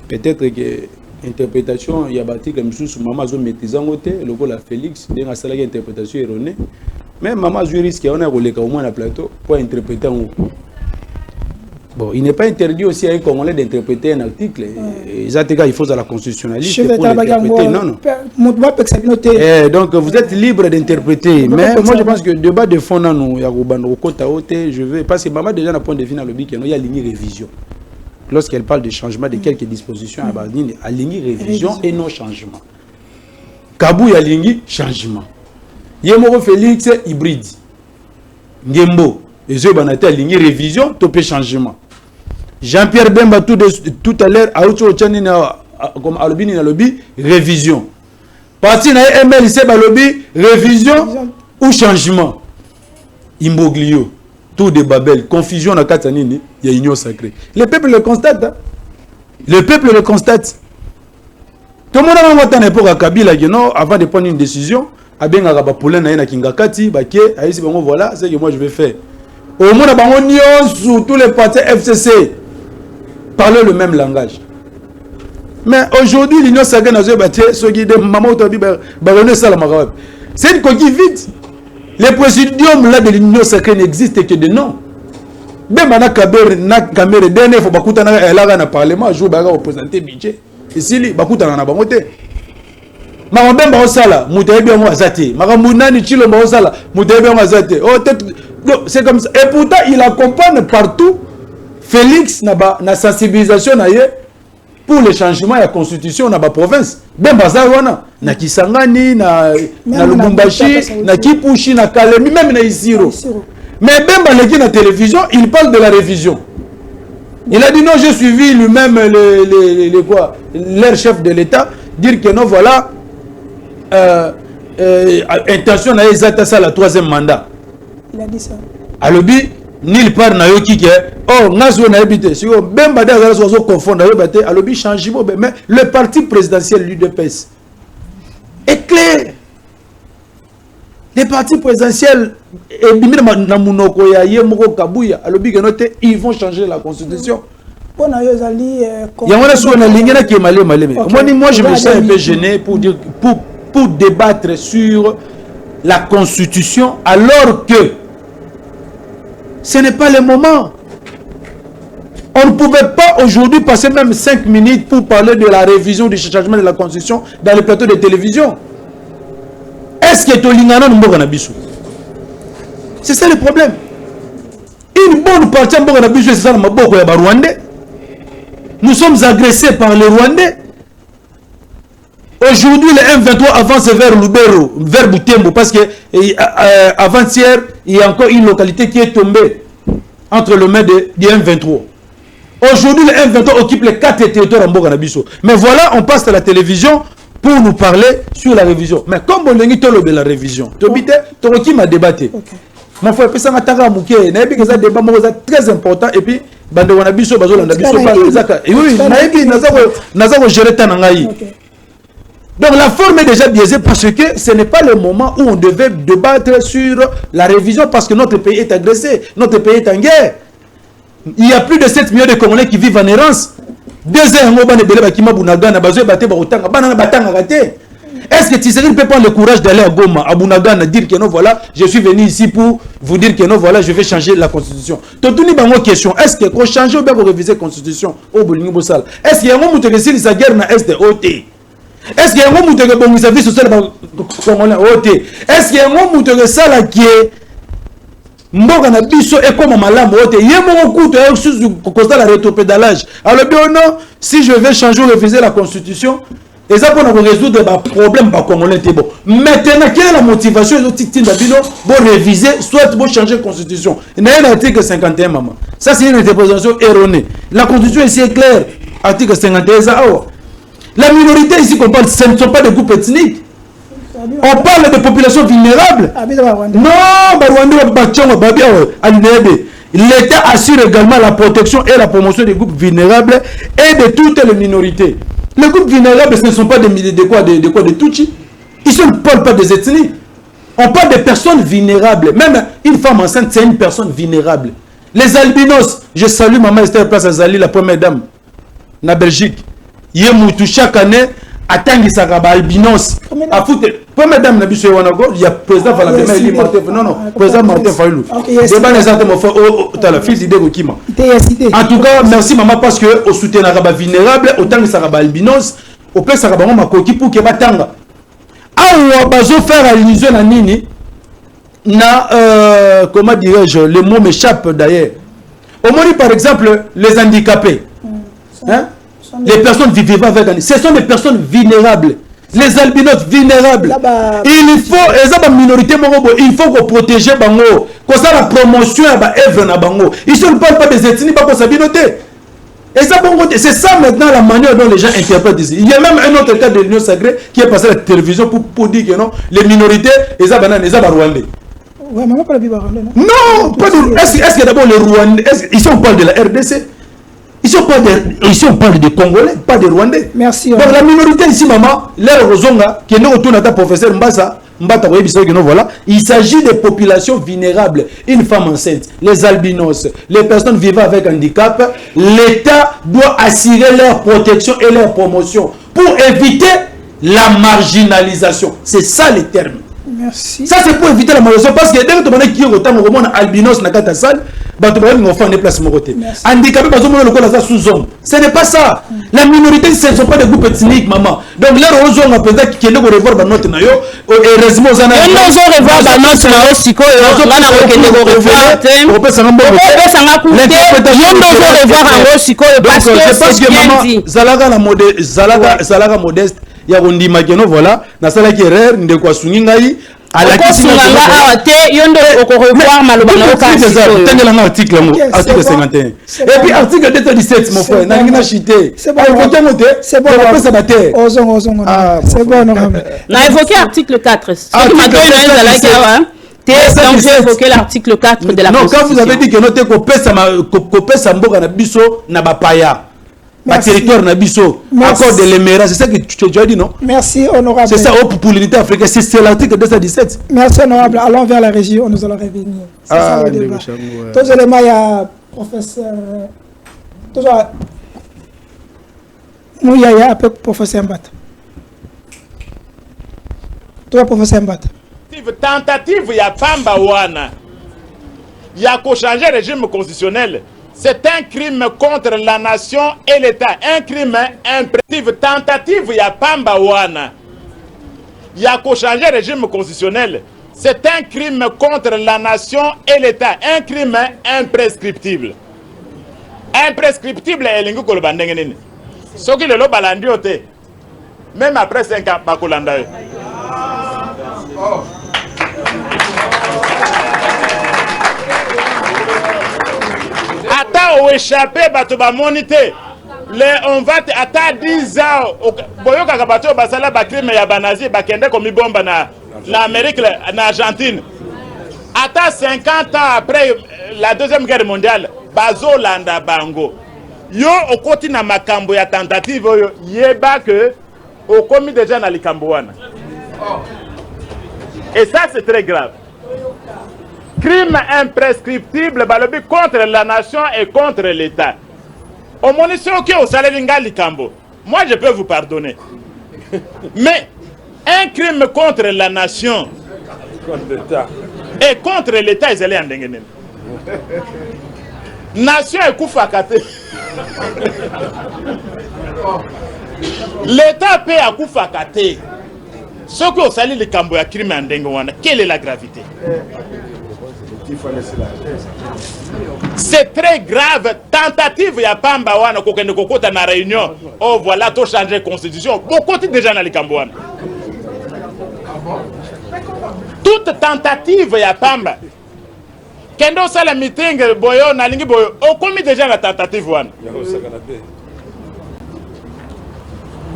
peut-être que interprétation ya batika misusu mama zo maîtriser ngote lokola Félix denga sala interprétation erronée mais mama zo risque on a koleka au moins na plateau pour interpréter Bon, il n'est pas interdit aussi à un Congolais d'interpréter un article. Il faut à la constitutionnaliste pour l'interpréter. Non, non. Donc, vous êtes libre d'interpréter. Mais moi, je pense que le débat de fond, je veux... Parce que Maman, déjà, dans le point de vue, il y a ligne révision. Lorsqu'elle parle de changement de quelques dispositions, il y a ligne révision et non changement. Kabou, il y a ligne changement. Yemoro Félix, hybride. Ngembo. Et je vais ligne révision, topé changement. Jean-Pierre Bemba tout à l'heure, comme Alobini na lobby, révision. Parti na MLC Balobi, révision ou changement. Imboglio, tout de Babel, confusion na Katanini, il y a union sacrée. Le peuple le constate. Hein? Le peuple le constate. Tout le monde a un époque à Kabila, avant de prendre une décision, voilà, c'est ce que moi je vais faire. Au monde a tous les partis FCC parler le même langage. Mais aujourd'hui, l'Union sacrée n'a pas battu ce qui est maman c'est une coquille vide. Les présidiums là de l'Union sacrée n'existent que de nom. Même dans la caméra, dernière fois, elle a un parlement, je vais représenter budget. Ici, il y a un bamote. Marambemba osala, mutayebi yango azate. Marambounani chilo ba osala, mutayebi yango azate. C'est comme ça. Et pourtant, il accompagne partout Félix na sensibilisation pour le changement de la constitution dans la province. Ben Bazawana, na Kisangani, na Lubumbashi, na Kipushi, na Kalemi, même na Isiro. Mais Ben Baleki na télévision, il parle de la révision. Il a dit non, j'ai suivi lui-même leur chef de l'État, dire que non, voilà, intention na Ezata ça, la troisième mandat. Il a dit ça. Alobi, nil part na yoki ke oh ngazo na ebité si o bemba da za so confondre yobate alobi changement mais le parti présidentiel l'UDPS est clair. Les partis présidentiels et bimina na munoko ya yemoko kabuya alobi ke note ils vont changer la constitution. Bon na yo zali yangona so na lingena ke malé moi je me sens un peu gêné pour dire pour débattre sur la constitution alors que ce n'est pas le moment. On ne pouvait pas aujourd'hui passer même 5 minutes pour parler de la révision du changement de la constitution dans les plateaux de télévision. Est-ce que Tolingana Mboganabisu? C'est ça le problème. Une bonne partie de Mboganabisu, c'est ça le Maboko et Rwandais. Nous sommes agressés par les Rwandais. Aujourd'hui, le M23 avance vers Lubero, vers Butembo, parce que avant-hier, il y a encore une localité qui est tombée entre le main du M23. Aujourd'hui, le M23 occupe les 4 territoires en Boganabiso. Mais voilà, on passe à la télévision pour nous parler sur la révision. Mais comme on dit de la révision, qui m'a débattu. Mon frère, ça m'a très important. Et puis, Bandewanabiso, Bazolanabiso, et oui, donc la forme est déjà biaisée parce que ce n'est pas le moment où on devait débattre sur la révision parce que notre pays est agressé, notre pays est en guerre. Il y a plus de 7 millions de Congolais qui vivent en errance. Est-ce que Tshisekedi ne peut prendre le courage d'aller à Goma, à Bunagana, dire que non, voilà, je suis venu ici pour vous dire que non, voilà, je vais changer la constitution. Donc, tout une question, est-ce que pour changer ou bien pour réviser la constitution au Bolingo Bossal, est-ce qu'il y a un moment où tu as la guerre dans l'Est de OT? Est-ce qu'il y a un moment où tu as bon service social congolais OT? Est-ce qu'il y a un moment où tu as ça qui est mboka na biso et comme malamu OT? Il y a un moment où tu as constat la rétropédalage. Alors bien non, si je vais changer ou réviser la constitution, et ça pour résoudre des problèmes congolais. Bon. Maintenant, quelle est la motivation pour réviser, soit pour changer la constitution? Il n'y a un article 51, maman. Ça, c'est une interprétation erronée. La constitution ici est claire. Article 51, ça. La minorité ici qu'on parle, ce ne sont pas des groupes ethniques. On parle de populations vulnérables. Non, l'État assure également la protection et la promotion des groupes vulnérables et de toutes les minorités. Les groupes vulnérables, ce ne sont pas de Tutsi. Ici, on ne parle pas des ethnies. On parle des personnes vulnérables. Même une femme enceinte, c'est une personne vulnérable. Les albinos, je salue Maman Esther Place Azali, la première dame, na Belgique. Yemoutou, chaque année, atangisaka ba albinos afute première dame na biso wana go ya président Valentin Eli Martin non président Martin Fayulu débat les autres mon frère tu as la fille d'idée Rokima en tout cas merci maman parce que au soutenir ba vulnérable autangisaka ba albinos au plus ça ba makoki pour que batanga awa bazo faire allusion na nini na comment dirais-je le mot m'échappe d'ailleurs au moins par exemple les handicapés hein les personnes vivant avec un... ce sont des personnes vulnérables. Les albinos vulnérables. Il faut, les minorités, il faut qu'on protège bango. Qu'on ça la promotion à œuvre na bango. Ici on ne parle pas des ethnies, pas qu'on s'abinoter. Et ça, c'est ça maintenant la manière dont les gens interprètent ici. Il y a même un autre cas de l'Union sacrée qui est passé à la télévision pour dire que non, les minorités, les Rwandais. Ouais, mais pas le Rwandais. Non, pas de... Est-ce que d'abord les Rwandais, ici on parle de la RDC. Ici on parle de Congolais, pas de Rwandais. Merci. Donc la minorité ici, maman, l'air Rozonga, qui est nous retourne à ta professeur Mbassa, voilà, il s'agit des populations vulnérables, une femme enceinte, les albinos, les personnes vivant avec handicap. L'État doit assurer leur protection et leur promotion pour éviter la marginalisation. C'est ça les termes. Merci. Ça c'est pour éviter la marginalisation parce que dès que tu as qui autant de albinos dans ta salle, handicapés, ce n'est pas ça. La minorité, ce ne sont pas des groupes ethniques, maman. Donc là, on a peut-être qu'il y a des revoir notre nayo. Heureusement, on a revoir notre nayo. Si quoi, on a revoir modeste. Il y a un dimageno voilà. Na sala qui erreur, ne quoi sungingai. Article 51. Et puis article 217 mon frère, n'a rien chité. C'est bon. C'est bon. C'est bon. On a évoqué l'article 4. J'ai évoqué l'article 4 de la Constitution. Non, quand vous avez dit que noté que ça mboka na biso na bapaya. Ma territoire Nabiso, accord de l'Éméra, c'est ça que tu as dit, non? Merci, honorable. C'est ça, pour l'unité africaine, c'est l'article 217. Merci, honorable. Allons vers la région, nous allons revenir. C'est ça le débat. Tous les éléments, il y a professeur. Nous, il y a un peu professeur Mbata. Toi, professeur Mbata. Tentative, il y a Pamba Wana. Il y a qu'au changer le régime constitutionnel. C'est un crime contre la nation et l'État. Un crime impératif. Tentative, il y a Pamba Wana. Il y a qu'au changer le régime constitutionnel. C'est un crime contre la nation et l'État. Un crime imprescriptible. Imprescriptible est l'ingu kolobandengenini. Ce qui le lobalandi ote. Même après 5 ans, bakolanda. Ata ou échappé bato ba monité. On va ata 10 ans boyoka ka bato basala ba crime ya banazi ba kende komi bomba na Amérique na Argentine. Ata 50 ans après la deuxième guerre mondiale bazo landa bango. Yo okoti na makambo ya tentative yo yeba que okomi déjà na likambo wana. Et ça c'est très grave. Crime imprescriptible balobi contre la nation et contre l'État. Au monisio qui au salaire likambo. Moi je peux vous pardonner. Mais un crime contre la nation et contre l'État ils allaient en dengenen. Nation est koufakate. L'État paie à koufakate. Ce que au salaire likambo ya crime en dengewana. Quelle est la gravité? C'est très grave. Tentative ya Pamba wana kokende kokota na réunion. Oh voilà, to changer constitution. Beaucoup déjà na likambo. Toute tentative ya Pamba. Kendo sala meeting boyo na lingi boyo. O komi déjà na tentative wana.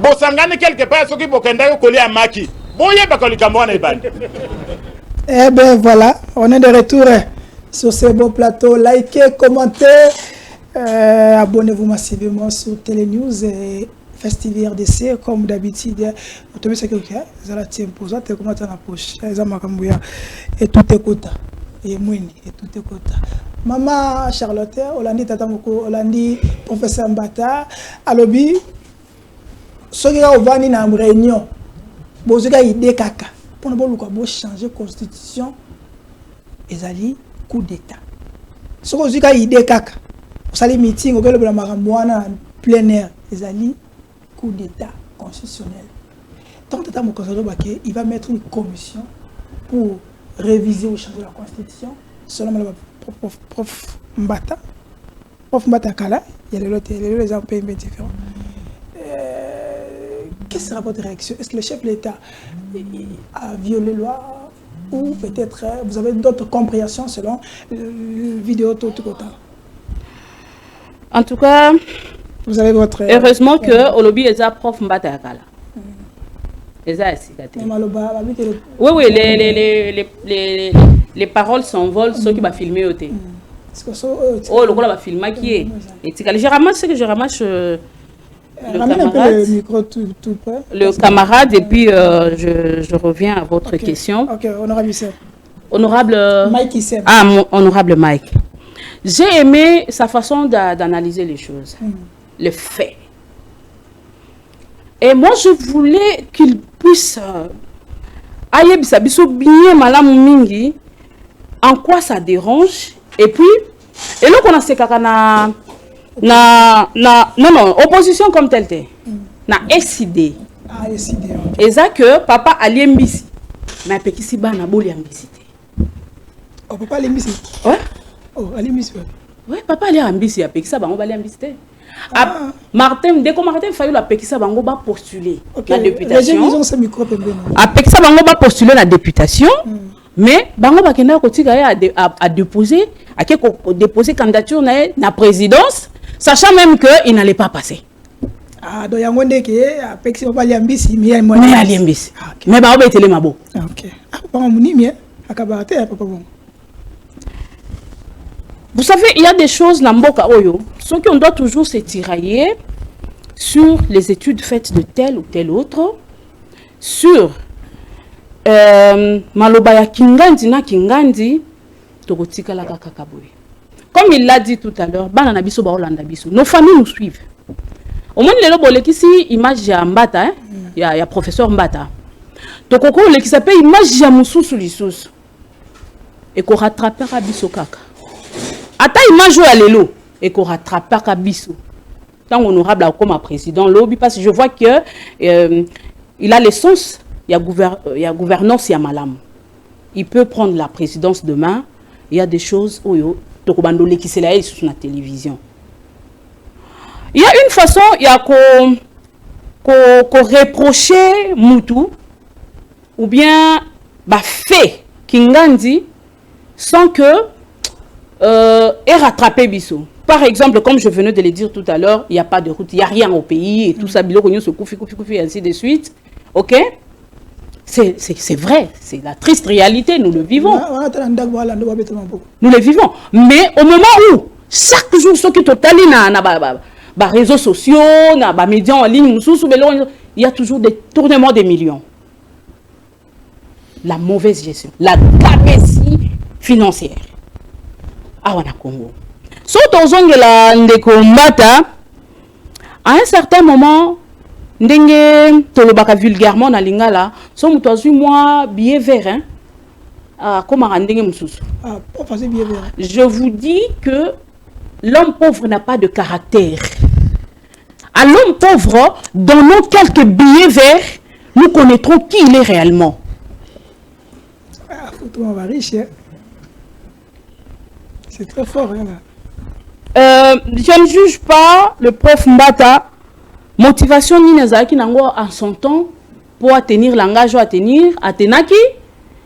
Bosangani quelque part soki bokenda ko kolia maki. Boye ba likambo wana ibani. Eh bien voilà, on est de retour sur ce beau plateau. Likez, commentez, abonnez-vous massivement sur Télénews et Festivi RDC comme d'habitude. Vous savez que vous allez imposer, vous commenter dans la poche. Et tout est quota. Et mouni, et tout est quota. Maman Charlotte, Olandi Tatamoko, Olandi Professeur Mbata, Alobi, Ce qui est venu dans une réunion, vous avez idée kaka. Pour ne changer la constitution, ils ont coup d'État. Ce que vous avez idée kaka. Vous avez meeting, vous avez en plein air, ils ont coup d'État constitutionnel. Donc, il va mettre une commission pour réviser ou changer la constitution. Selon le prof Mbata. Prof Mbata Kala, il y a les gens pays différents. Quelle sera votre réaction? Est-ce que le chef de l'État a violé la loi ou peut-être vous avez d'autres compréhensions selon la vidéo tout côté? En tout cas, vous avez votre... Heureusement que au lobby est un prof Mbata Kala. Oui, oui, les paroles s'envolent, ceux qui vont filmer au thé. Oh, le gars va filmer qui est. Je ramasse ce que je ramasse. Le camarade, et puis je reviens à votre question. Ok, honorable Issem. Honorable Mike Issem. Ah, honorable Mike. J'ai aimé sa façon d'analyser les choses, les faits. Et moi, je voulais qu'il puisse bien malam mingi, en quoi ça dérange. Et puis, et là qu'on a ces caca non, opposition comme telle, na SID. Ah, SID. Et ça que papa allie mbisi, mais petit si bas na boli mbisi. Oh, papa allie mbisi. Ouais. Oh, allie mbisi. Ouais, papa allie mbisi, a petit ça ba on va aller mbisi. Martin, dès que Martin Fayou la Pekissa Bango va postuler la députation. A Pekissa Bango va postuler la députation, mais Bango va a déposé candidature na la présidence, sachant même qu'il n'allait pas passer. Ah, donc il y a un monde qui est à Pekissa va aller mbisi, mais à mbisi. Mais Bango va être le mabo. Ok. Ah, papa mon ami, à Kabarate, papa bon. Vous savez, il y a des choses, Namboka Oyo, ceux qui on doit toujours se tirailler sur les études faites de tel ou tel autre, sur Malobaya Kingandi na Kingandi, Togotika la Kakakaboui. Comme il l'a dit tout à l'heure, Bananabiso Baolanda Biso, nos familles nous suivent. Au moins, les lobes qui ici, image ya Mbata, il y a professeur Mbata. Tokoko, le qui s'appelle image ya Moussou sous l'issous. Et qu'on rattrapera Biso Kaka. Ata image à l'élo et qu'on rattrape pas Kabiso. Tant honorable comme président lobby parce que je vois que il a l'essence, il y a gouvernance, il y a malam. Il peut prendre la présidence demain. Il y a des choses où tokobandole qui se la sur la télévision. Il y a une façon, il y a qu'on reprocher Moutou ou bien bah fait Kingandi sans que et rattraper Bissot. Par exemple, comme je venais de le dire tout à l'heure, il n'y a pas de route, il n'y a rien au pays et tout ça, se koufi, et ainsi de suite. Ok? C'est vrai, c'est la triste réalité, nous le vivons. Nous le vivons. Mais au moment où, chaque jour, ceux qui totalent na réseaux sociaux, na médias en ligne, il y a toujours des tournements de millions. La mauvaise gestion, la gabegie financière. Awana Congo. Surtout aux la ndeko Mbata, à un certain moment, ndenge tolobaka vulgairement na lingala, so mutozu moi billet vert hein. Comme à ndenge mususu. Je vous dis que l'homme pauvre n'a pas de caractère. À l'homme pauvre, donnons quelques billets verts, nous connaîtrons qui il est réellement. Ah, faut on va riche, hein. C'est très fort, hein, là. Je ne juge pas le prof Mbata. Motivation ni nazaki nango en son temps pour atteindre l'engagement à tenaki.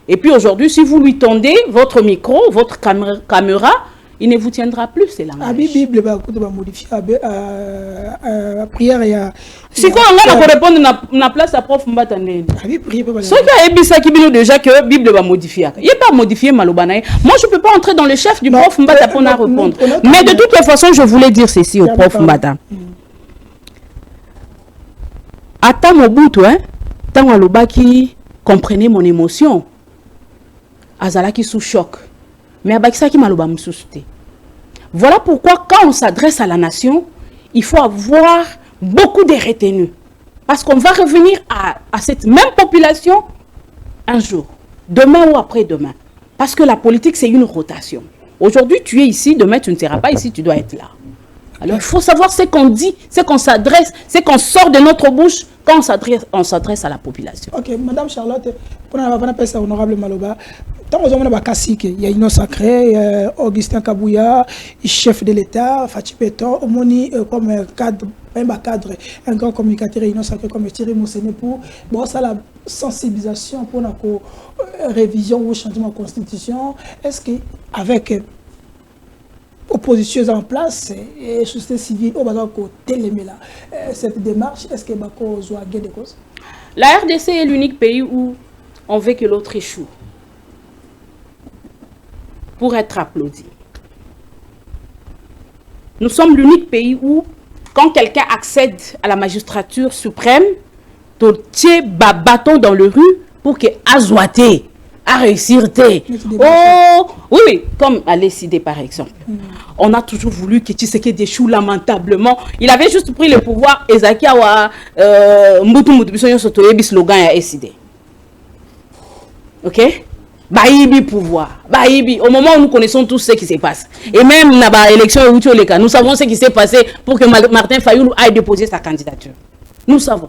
Et puis aujourd'hui, si vous lui tendez votre micro, votre caméra, il ne vous tiendra plus, c'est langage. La Bible va modifier la prière. Il y a. Si quoi on va répondre na place à prof Mbata ndeni. Ce qui a ébissa qui bino déjà que la Bible va modifier. Il n'est pas modifié malobanae. Moi je peux pas entrer dans le chef du prof Mbata pour la répondre. Mais de toute façon, je voulais dire ceci au prof Mbata. Ata Mobutu, hein, tant alobaki comprenez mon émotion. Azalaki sous choc. Mais abakisa ki maloba msusute. Voilà pourquoi quand on s'adresse à la nation, il faut avoir beaucoup de retenue. Parce qu'on va revenir à cette même population un jour, demain ou après-demain. Parce que la politique, c'est une rotation. Aujourd'hui, tu es ici, demain, tu ne seras pas ici, tu dois être là. Alors, il faut savoir ce qu'on dit, ce qu'on s'adresse, ce qu'on sort de notre bouche quand on s'adresse à la population. Ok, Madame Charlotte, pour appeler ça honorable Maloba, tant que nous avons il y a une sacré, Augustin Kabouya, chef de l'État, Fatih Péton, Omoni comme cadre, un grand communicateur, une sacré comme Thierry Moussene pour ça la sensibilisation pour la révision ou changement de la Constitution. Est-ce qu'avec opposition en place et société civile au bas côté cette démarche, est-ce que Bako a gagné des causes? La RDC est l'unique pays où on veut que l'autre échoue pour être applaudi. Nous sommes l'unique pays où, quand quelqu'un accède à la magistrature suprême, tu tiens bâton dans le rue pour que Azoate à réussir. Oh, oui, comme à l'ECD par exemple. On a toujours voulu que Tshisekedi échoue lamentablement. Il avait juste pris le pouvoir. Ezaki awa Mbutu biso nyonso toyebi slogan ya ECD. Ok? Baïbi pouvoir. Baïbi. Au moment où nous connaissons tous ce qui se passe. Et même dans l'élection nous savons ce qui s'est passé pour que Martin Fayoulou aille déposer sa candidature. Nous savons.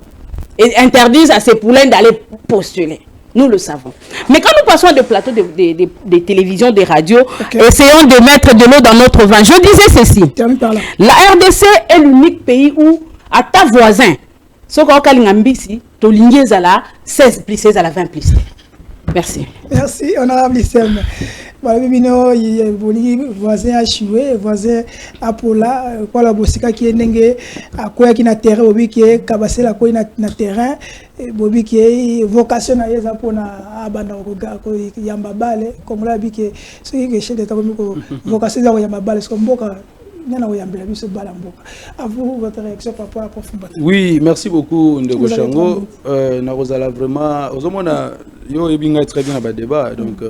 Et interdisent à ses poulains d'aller postuler. Nous le savons. Mais quand nous passons à des plateaux de télévision, des radios, essayons de mettre de l'eau dans notre vin. Je disais ceci. La RDC est l'unique pays où, à ta voisin, ce qu'on a dit, tu as la 16 plus 16 à la 20 plus 16. Merci. Merci, honorable Issem. Voilà, voisin a choué, voisin a pola, quoi la bossika qui est n'engé, à quoi qui n'a terrain, bobi qui est cabassé la quoi n'a terrain, bobi qui est vocation à yéza pour na abanda ko yamba bale, comme la bi qui ce qui est chez des taboumi ko vocation à yamba bale, c'est comme boka. À vous, votre réaction par rapport à Prof. Oui, merci beaucoup, Ndego Shango. Narozala vraiment, yo ebinga très bien à débat. Donc,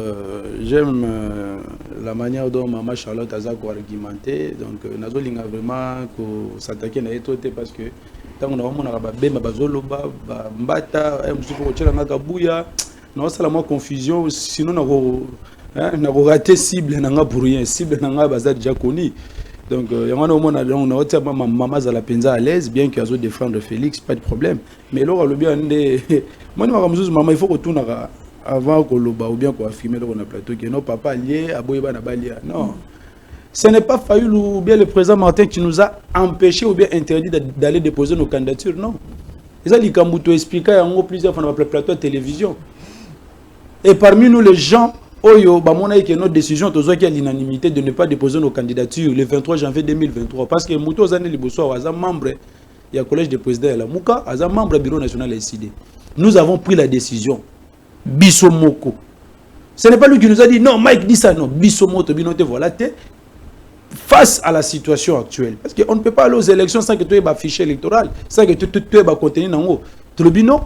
j'aime la manière dont Maman Charlotte a argumenté. Donc, nazolinga vraiment ko s'attaquer na etote parce que tant on a vraiment na bemba bazoloba mbata musuko kochela ngaka buya na sala moi confusion sinon na ko rater cible na nga pour rien cible na nga baza déjà connu. Donc, il y a un maman à la penza à l'aise, bien qu'il y ait défendre Félix, pas de problème. Mais là, le bien, maman, il faut retourner avant qu'on l'oba ou bien qu'on affirme dans le plateau que non, papa lié, aboyeba na balia. Non. Ce n'est pas Fayoul ou bien le président Martin qui nous a empêché ou bien interdit d'aller déposer nos candidatures, non. Ils ont dit qu'on expliqué en plusieurs fois dans le plateau de télévision. Et parmi nous, les gens, Oyo, notre décision est l'unanimité de ne pas déposer nos candidatures le 23 janvier 2023. Parce que Mouto Zane Liboso est membre du collège des présidents de la Mouka, est membre du bureau national de l'ECD. Nous avons pris la décision. Bissomoko. Ce n'est pas lui qui nous a dit non, Mike dit ça, non. Bissomoto, binote, voilà. Face à la situation actuelle. Parce qu'on ne peut pas aller aux élections sans que tu aies un fichier électoral, sans que tu aies un contenu en haut.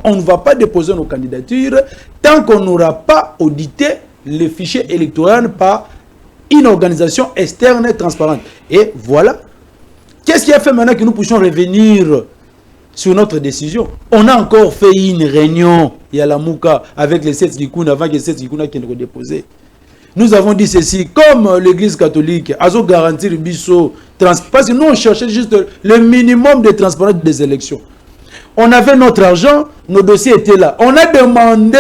On ne va pas déposer nos candidatures tant qu'on n'aura pas audité le fichier électoral par une organisation externe et transparente. Et voilà. Qu'est-ce qui a fait maintenant que nous puissions revenir sur notre décision? On a encore fait une réunion, il y a la Mouka, avec les 7 Gikouna, avant que les 7 Gikouna qui nous déposé. Nous avons dit ceci, comme l'église catholique a garanti le biseau, parce que nous on cherchait juste le minimum de transparence des élections. On avait notre argent, nos dossiers étaient là. On a demandé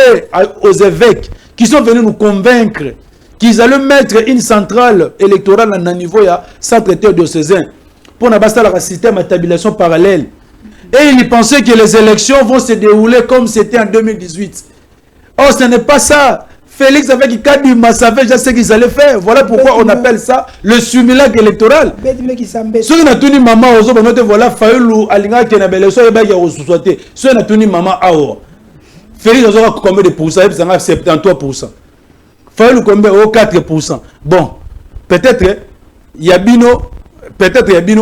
aux évêques qui sont venus nous convaincre qu'ils allaient mettre une centrale électorale à un niveau de centre diocésain pour un système de tabulation parallèle. Et ils pensaient que les élections vont se dérouler comme c'était en 2018. Or, ce n'est pas ça. Félix avec Kadima savait déjà ce qu'ils allaient faire. Voilà pourquoi on appelle ça le simulacre électoral. Ceux qui n'ont tenu maman aux autres, voilà, Fayoulou, Alinga, Kenabele, ceux qui ont été ceux qui n'ont tenu maman Awa. Félix a combien de pourcents? 73%. Fayoulou combien? 4%. Bon, peut-être Yabino,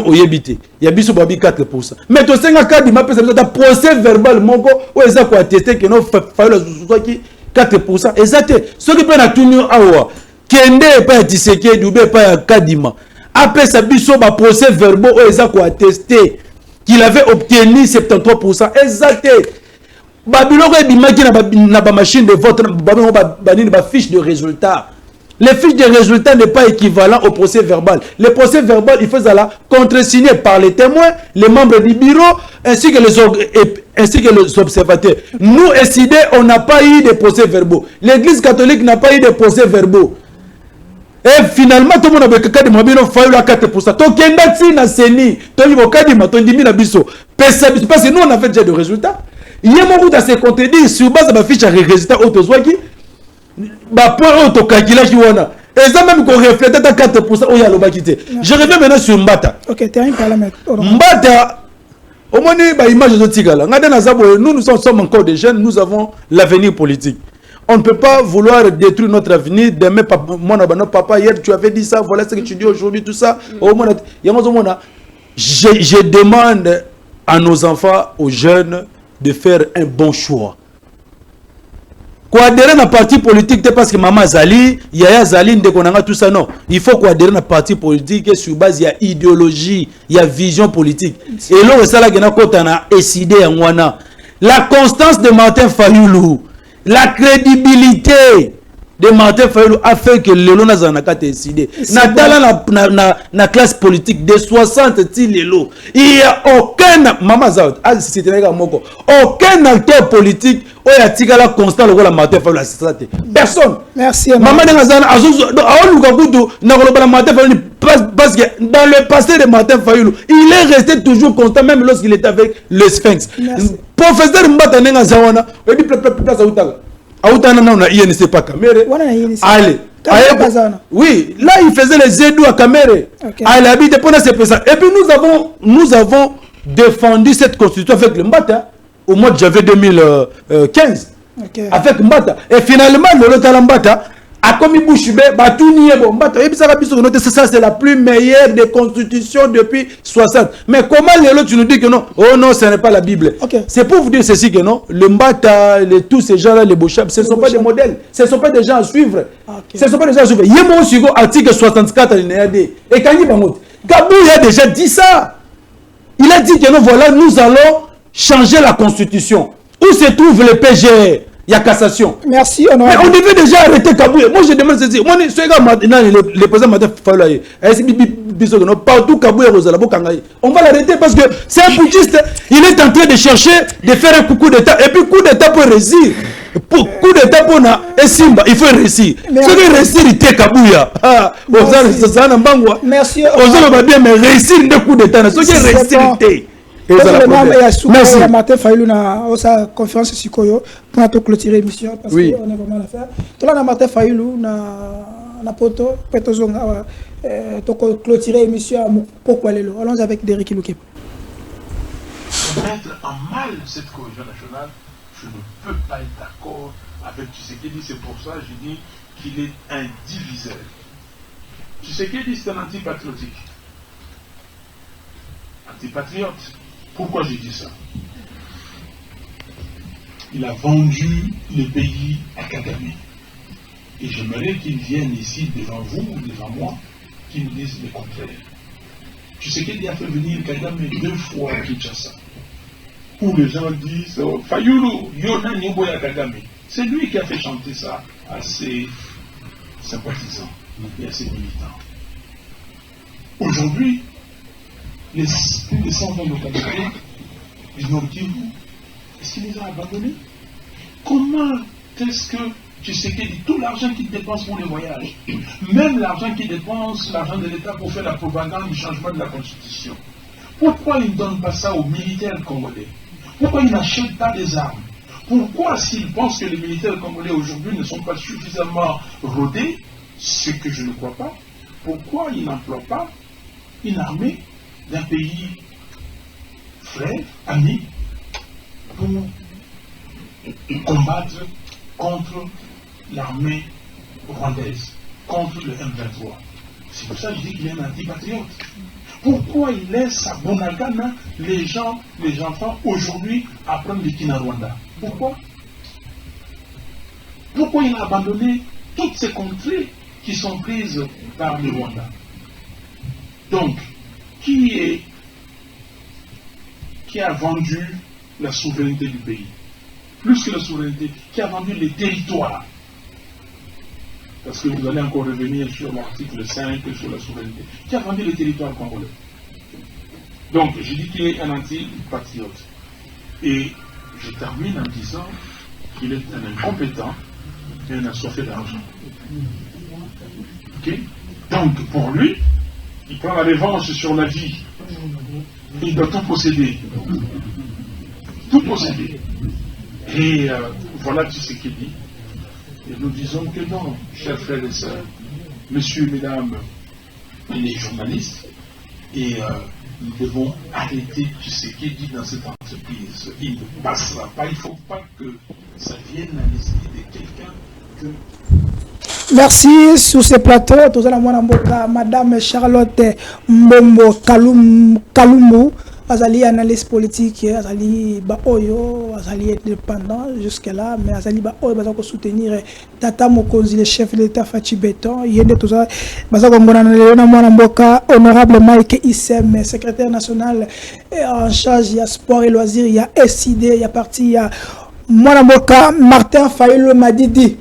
Oyebite. Yabiso Babi 4%. Mais tu sais que Kadima peut être un procès verbal, Mongo, où ils ont attesté que non, Fayoulou qui 4%. Exact. Ceux qui peuvent tenir Awa, Kende pas Tshisekedi ou pas Kadima. Après ça, biso ba procès verbal où ils ont attesté qu'il avait obtenu 73%. Exact. Babylone n'a pas machine de vote, n'a fiche de résultat. Les fiches de résultats n'est pas équivalent au procès verbal. Le procès verbal, il faut la contresigné par les témoins, les membres du bureau, ainsi que les observateurs. Nous, SID, on n'a pas eu de procès verbaux. L'Église catholique n'a pas eu de procès verbaux. Et finalement, tout le monde a dit que nous avons 4%. Donc, il y a un séni. Parce que nous, on a fait déjà des résultats. Il y a un moment où se contredire sur base de la fiche de résultats. Et ça même qu'on reflète à 4%. Je reviens maintenant sur Mbata. Ok, terrain parlementaire. Mbata, au moins, l'image de Tigala. Nous sommes encore des jeunes, nous avons l'avenir politique. On ne peut pas vouloir détruire notre avenir. Demain, mon papa, hier, tu avais dit ça, voilà ce que tu dis aujourd'hui, tout ça. Je demande à nos enfants, aux jeunes, de faire un bon choix. Adhérer à un parti politique, c'est parce que maman Zali, Yaya Zali, tout ça, non. Il faut adhérer à un parti politique sur base, il y a idéologie, il y a vision politique. Et là, c'est là qu'on a décidé en Wana. La constance de Martin Fayoulou, la crédibilité de Martin Fayoulou a fait que le lot n'a pas décidé. Na classe politique de 60 Lelo, il n'y a aucun aucun acteur politique où il y a la constance de Martin Fayoulou. Personne. Merci. Maman parce que dans le passé de Martin Fayoulou, il est resté toujours constant même lorsqu'il était avec le Sphinx. Professeur Mbata Nengazawana, il dit place à Outaga. On INC pas Kamere. Allez. Oui, là il faisait les édous à Kamere. Allez, habite pendant ces personnes. Et puis nous avons défendu cette constitution avec le Mbata au mois de janvier 2015. Avec Mbata. Et finalement, le Mbata a commis Bouchibé, ça c'est la plus meilleure des constitutions depuis 60. Mais comment tu nous dis que non? Oh non, ce n'est pas la Bible. C'est pour vous dire ceci que non, le Mbata, tous ces gens-là, les Bouchab, ce ne sont pas des modèles, ce ne sont pas des gens à suivre. Ce ne sont pas des gens à suivre. Il y a mon article 64 alinéa D. Et quand il Kabou a déjà dit ça. Il a dit que non, voilà, nous allons changer la constitution. Où se trouve le PGR? Il y a cassation. Merci. Mais on devait déjà arrêter Kabouya. Moi, je demande ceci. Moi, le président Martin Fayoulou, partout Kabouya, on va l'arrêter parce que c'est un putschiste. Il est en train de chercher de faire un coup d'État. Et puis, coup d'État pour réussir. Pour coup d'État pour Simba, il faut réussir. Ce qui réussir, il était Kabouya. Merci. On va bien, mais réussir le coup d'État. Ce qui réussir, il était. Merci. Martin Fayoulou na sa conférence Sikoyo pour clôturer l'émission parce qu'on est vraiment à la fin. Tout là Martin Fayoulou na poto petozonga to clôturer l'émission pourquoi lelo. Allons avec Derek Ilouké. Mettre en mal cette cohésion nationale, je ne peux pas être d'accord avec Tshisekedi. C'est pour ça que je dis qu'il est un diviseur. Tshisekedi c'est un antipatriotique. Antipatriote. Pourquoi j'ai dit ça? Il a vendu le pays à Kagame. Et j'aimerais qu'il vienne ici devant vous ou devant moi, qu'il nous dise le contraire. Tu sais qu'il a fait venir Kagame 2 fois à Kinshasa. Où les gens disent Fayoulou, Yona Nyoboya Kagame. C'est lui qui a fait chanter ça à ses sympathisants et à ses militants. Aujourd'hui, les plus de 120 localités du Nord Kivu, est-ce qu'il les a abandonnés? Comment est-ce que tu sais que tout l'argent qu'il dépense pour les voyages, même l'argent qu'il dépense, l'argent de l'État pour faire la propagande du changement de la Constitution, pourquoi il ne donne pas ça aux militaires congolais? Pourquoi il n'achète pas des armes? Pourquoi, s'il pense que les militaires congolais aujourd'hui ne sont pas suffisamment rodés, ce que je ne crois pas, pourquoi il n'emploie pas une armée d'un pays frère, ami, pour combattre contre l'armée rwandaise, contre le M23? C'est pour ça que je dis qu'il est un antipatriote. Pourquoi il laisse à Bonagana les enfants aujourd'hui apprendre le Kinyarwanda? Pourquoi? Pourquoi il a abandonné toutes ces contrées qui sont prises par le Rwanda? Donc, qui est qui a vendu la souveraineté du pays. Plus que la souveraineté, qui a vendu les territoires. Parce que vous allez encore revenir sur l'article 5 sur la souveraineté. Qui a vendu les territoires congolais. Donc, je dis qu'il est un anti-patriote. Et je termine en disant qu'il est un incompétent et un assoiffé d'argent. Okay? Donc, pour lui, il prend la revanche sur la vie. Il doit tout posséder. Tout posséder. Et voilà tout ce qu'il dit. Et nous disons que non, chers frères et sœurs, messieurs, mesdames, les journalistes, et nous devons arrêter tout ce qui est dit dans cette entreprise. Il ne passera pas, il ne faut pas que ça vienne à l'esprit de quelqu'un que... Merci sur ce plateau. Tous à Madame Charlotte Mbombo Kalumbu, Azali analyste politique, Azali Baoyo, Azali indépendant jusque-là, mais Azali Baoyo va soutenir Tata Mokonzi, le chef de l'État Fachi Béton. Il y a tout ça. Honorable Mike Issem, secrétaire national en charge, il y a sport et loisirs, il y a SID, il y a parti, il y a Mwanamboka Martin Faïlo Madidi,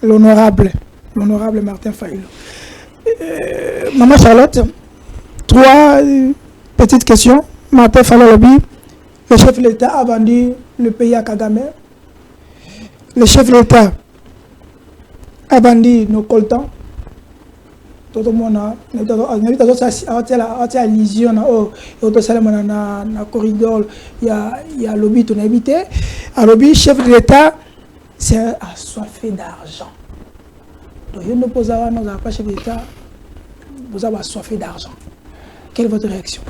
l'honorable Martin Faïlo. Maman Charlotte, 3 petites questions. Martin Faïlo, le chef de l'État a vendu le pays à Kagame. Le chef de l'État a vendu nos coltans. Tout le monde a allusion na corridor, il y a lobby ton habité. A lobby chef de l'État c'est assoiffé d'argent. Donc il ne pose pas pas chef de l'État, vous avez assoiffé d'argent. Quelle est votre réaction?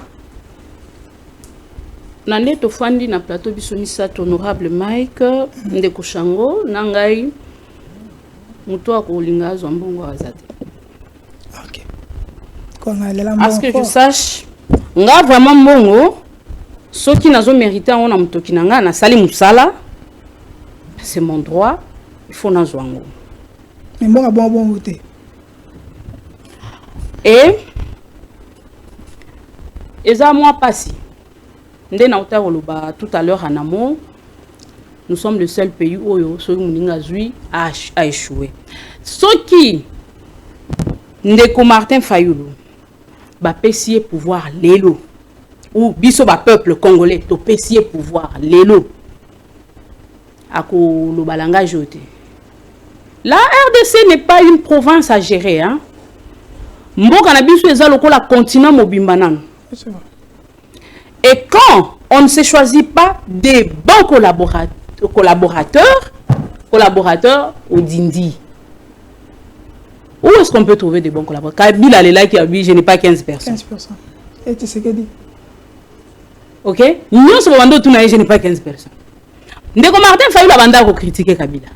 Nande to fandi na plateau bisomisa honorable Mike ndeko Shango nangai muto akolinga zambongo azate. OK. Parce que je sache nga vraiment mbongo soki nazo mériter on na mutoki nanga na sali musala c'est mon droit, il faut nazo ngo. Mais bon voter. Et eza moi passé. Tout à l'heure en amont, nous sommes le seul pays où a échoué. Ce qui Ndeko Martin Fayoulou va pessier pouvoir l'élo ou biso ba peuple congolais to pessier pouvoir l'élo à le balanga joté. La RDC n'est pas une province à gérer hein. Mboka na biso eza lokola continent mobimbanan. Et quand on ne se choisit pas des bons collaborateurs au Dindi, où est-ce qu'on peut trouver des bons collaborateurs? Kabila est là qui a dit je n'ai pas 15 personnes. 15%. Et tu sais ce qu'il dit? Ok? Nous sommes je n'ai pas 15 personnes. Ndeko Martin Fayoulou a critiqué Kabila.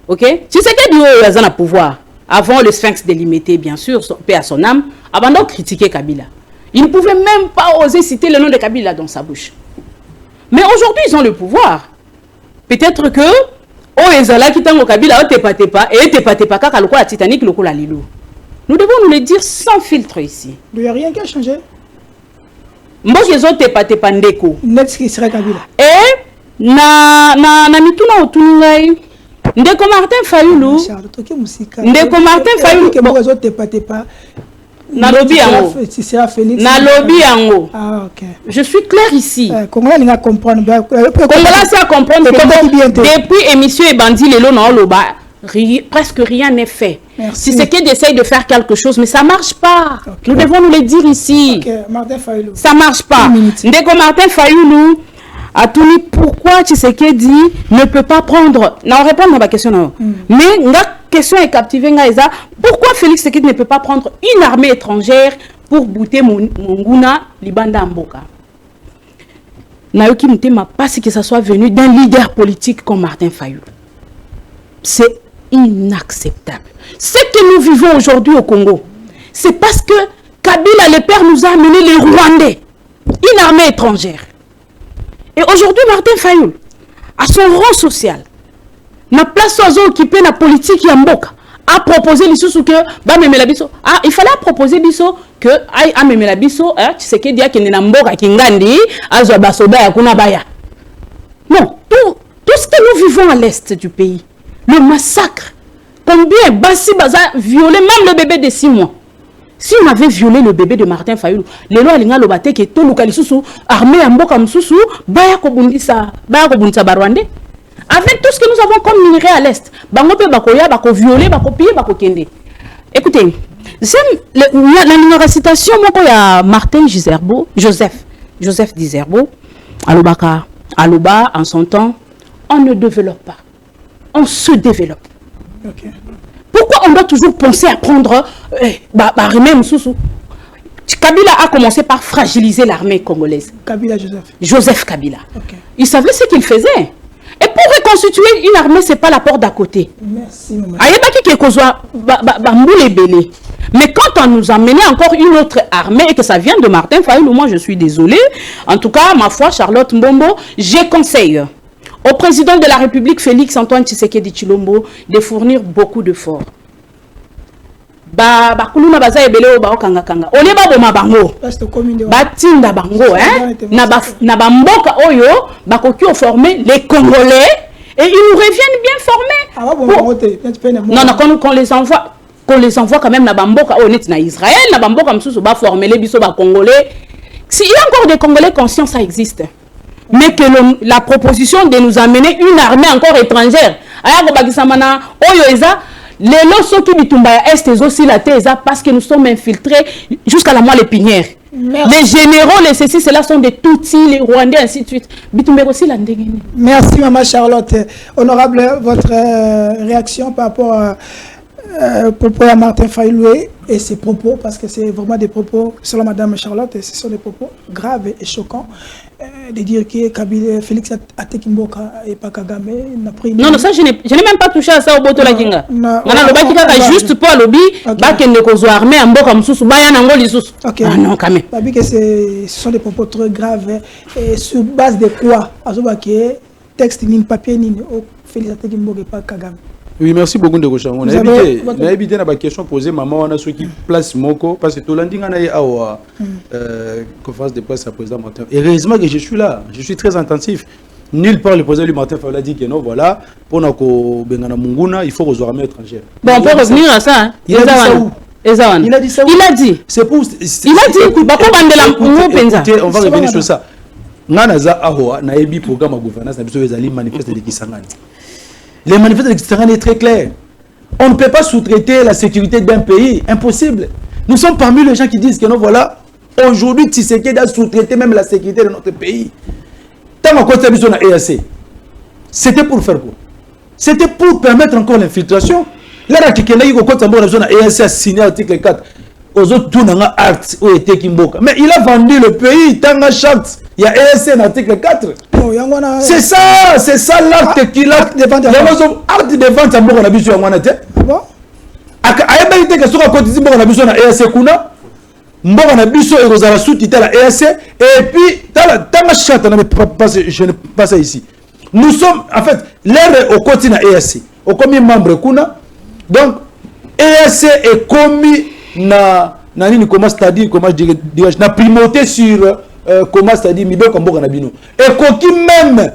Ok? Tu sais qu'il dit qu'il a un pouvoir. Avant le sphinx délimité, bien sûr, paix à son âme, avant de critiquer Kabila. Ils ne pouvaient même pas oser citer le nom de Kabila dans sa bouche. Mais aujourd'hui, ils ont le pouvoir. Peut-être que oh ezala qui tango Kabila oh tepa kaka loko la Titanic loko la Lilo. Nous devons nous le dire sans filtre ici. Il n'y a rien qui a changé. Mboki ezo tepa ndeko. Net ce qui serait Kabila. Et na mituna otungai Ndeko Martin Fayoulou. Ndeko Martin Fayoulou que ezo tepa na lobby yango. Na lobby yango. Ah OK. Je suis clair ici. Congolais n'a comprendre. Congolais ça comprendre que depuis émission et bandit lelo na loba presque rien n'est fait. Si c'est qu'ils essayent de faire quelque chose mais ça marche pas. Okay. Nous devons nous le dire ici. OK, Martin Fayoulou. Ça marche pas. Ndeko Martin Fayoulou a tout dit pourquoi Tshisekedi ne peut pas prendre. Non, répondre à ma question non. Mais la question est captivée pourquoi Félix Tshisekedi ne peut pas prendre une armée étrangère pour bouter Monguna Libanda Mboka. Nayoki Mutema pas si que ça soit venu d'un leader politique comme Martin Fayoulou. C'est inacceptable. Ce que nous vivons aujourd'hui au Congo, c'est parce que Kabila le père nous a amené les Rwandais, une armée étrangère. Et aujourd'hui, Martin Fayoulou, à son rang social, na place oiseau occupé la politique Yamboka, a proposé l'issue que ba memela biso. Ah, il fallait proposer biso que ay a memela biso, tu sais que dia que na mboka kingandi azwa basoda ya kuna baya. Non, tout ce que nous vivons à l'est du pays, le massacre, combien Bassi Baza violé même le bébé de 6 mois. Si on avait violé le bébé de Martin Fayulu, les lois linga lobate que tout le susu armée en mboka msusu baya ko bundisa barwande. Avec tout ce que nous avons comme minerai à l'est, bango pe bakoya bako violer bako piller bako kende. Écoutez, la citation moko ya Martin Joseph Dizerbo, alobaka aloba en son temps, on ne développe pas, on se développe. Okay. Pourquoi on doit toujours penser à prendre l'armée Moussoussou? Kabila a commencé par fragiliser l'armée congolaise. Kabila Joseph Kabila. Okay. Il savait ce qu'il faisait. Et pour reconstituer une armée, ce n'est pas la porte d'à côté. Merci, maman. Mais quand on nous a mené encore une autre armée et que ça vient de Martin Fayulu, moi je suis désolée. En tout cas, ma foi, Charlotte Mbombo, je conseille au président de la République, Félix Antoine Tshisekedi Tshilombo, de fournir beaucoup d'efforts. Bakuluna baza ebele o ba okanga kanga. Ole ba boma bango. Batinda bango na bamboka oyo bakoki o former les Congolais et ils nous reviennent bien formés. Non, qu'on les envoie quand même na bamboka o net na Israël, na bamboka msusu ba former les biso ba Congolais. S'il y a encore des Congolais conscients, ça existe. Mais que la proposition de nous amener une armée encore étrangère. Aya ko bakisamana oyo eza les lots qui bitumba est aussi la thèse parce que nous sommes infiltrés jusqu'à la moelle épinière. Les généraux, les ceci, cela sont des Tutsis, les Rwandais, ainsi de suite. Bitumba aussi la ndengene. Merci Maman Charlotte. Honorable, votre réaction par rapport à Martin Fayulu et ses propos, parce que c'est vraiment des propos, selon Madame Charlotte, ce sont des propos graves et choquants. De dire que Kabila, Félix Atekimboka et pas Kagame n'a pris... Non, ça, je n'ai même pas touché à ça au Boto la Kinga. Juste pour le lobby, Baken de Kozo armé, en Boka Moussou, Bayan Angoli Sous. Ok. Ah non, quand même. Que ce sont des propos très graves. Et sur base de quoi? Azobake, texte, ni papier, ni Félix Atekimboka et pas Kagame. Oui, merci beaucoup de Gochango. On a évité la question posée, maman, on a ceux qui placent Moko, parce que tout le monde a conférence de presse à président Martin. Et heureusement que je suis là, je suis très attentif. Nulle part le président Martin Fayulu a dit que non, voilà, pour nous Bengana Munguna, il faut aux armées étrangères. Bon, on peut revenir à ça. Hein. Il a dit ça où? Il a dit ça où? Il a dit. C'est pour. Il a dit. On va revenir sur ça. Nanaza Ahoa, Naebi programme à gouvernance, Nabi manifeste de Kisangani. Les manifestes de Kisangani est très clair. On ne peut pas sous-traiter la sécurité d'un pays. Impossible. Nous sommes parmi les gens qui disent que non, voilà, aujourd'hui, Tshisekedi a sous-traité même la sécurité de notre pays. Tant qu'on a besoin de EAC, c'était pour faire quoi? C'était pour permettre encore l'infiltration. Là, EAC a signé l'article 4. Aux autres, tout n'a acte où était Kimboka. Mais il a vendu le pays, Tanga Chart. Il y a EAC en article 4. C'est ça l'acte qu'il a. Acte de vente à Mboka Nabiso Yangwanate. Aïe été que soit côté Mboka Nabiso na EAC Kuna. Mboka Nabiso et Rosala sous-titré la EAC. Et puis, Tanga Chart, je ne pas ça ici. Nous sommes, en fait, l'air au côté na EAC. Au commis membre Kuna. Donc, EAC est commis na nini comment c'est-à-dire comment je dirais na primauté sur comment c'est-à-dire mibe comme boka na bino et koki même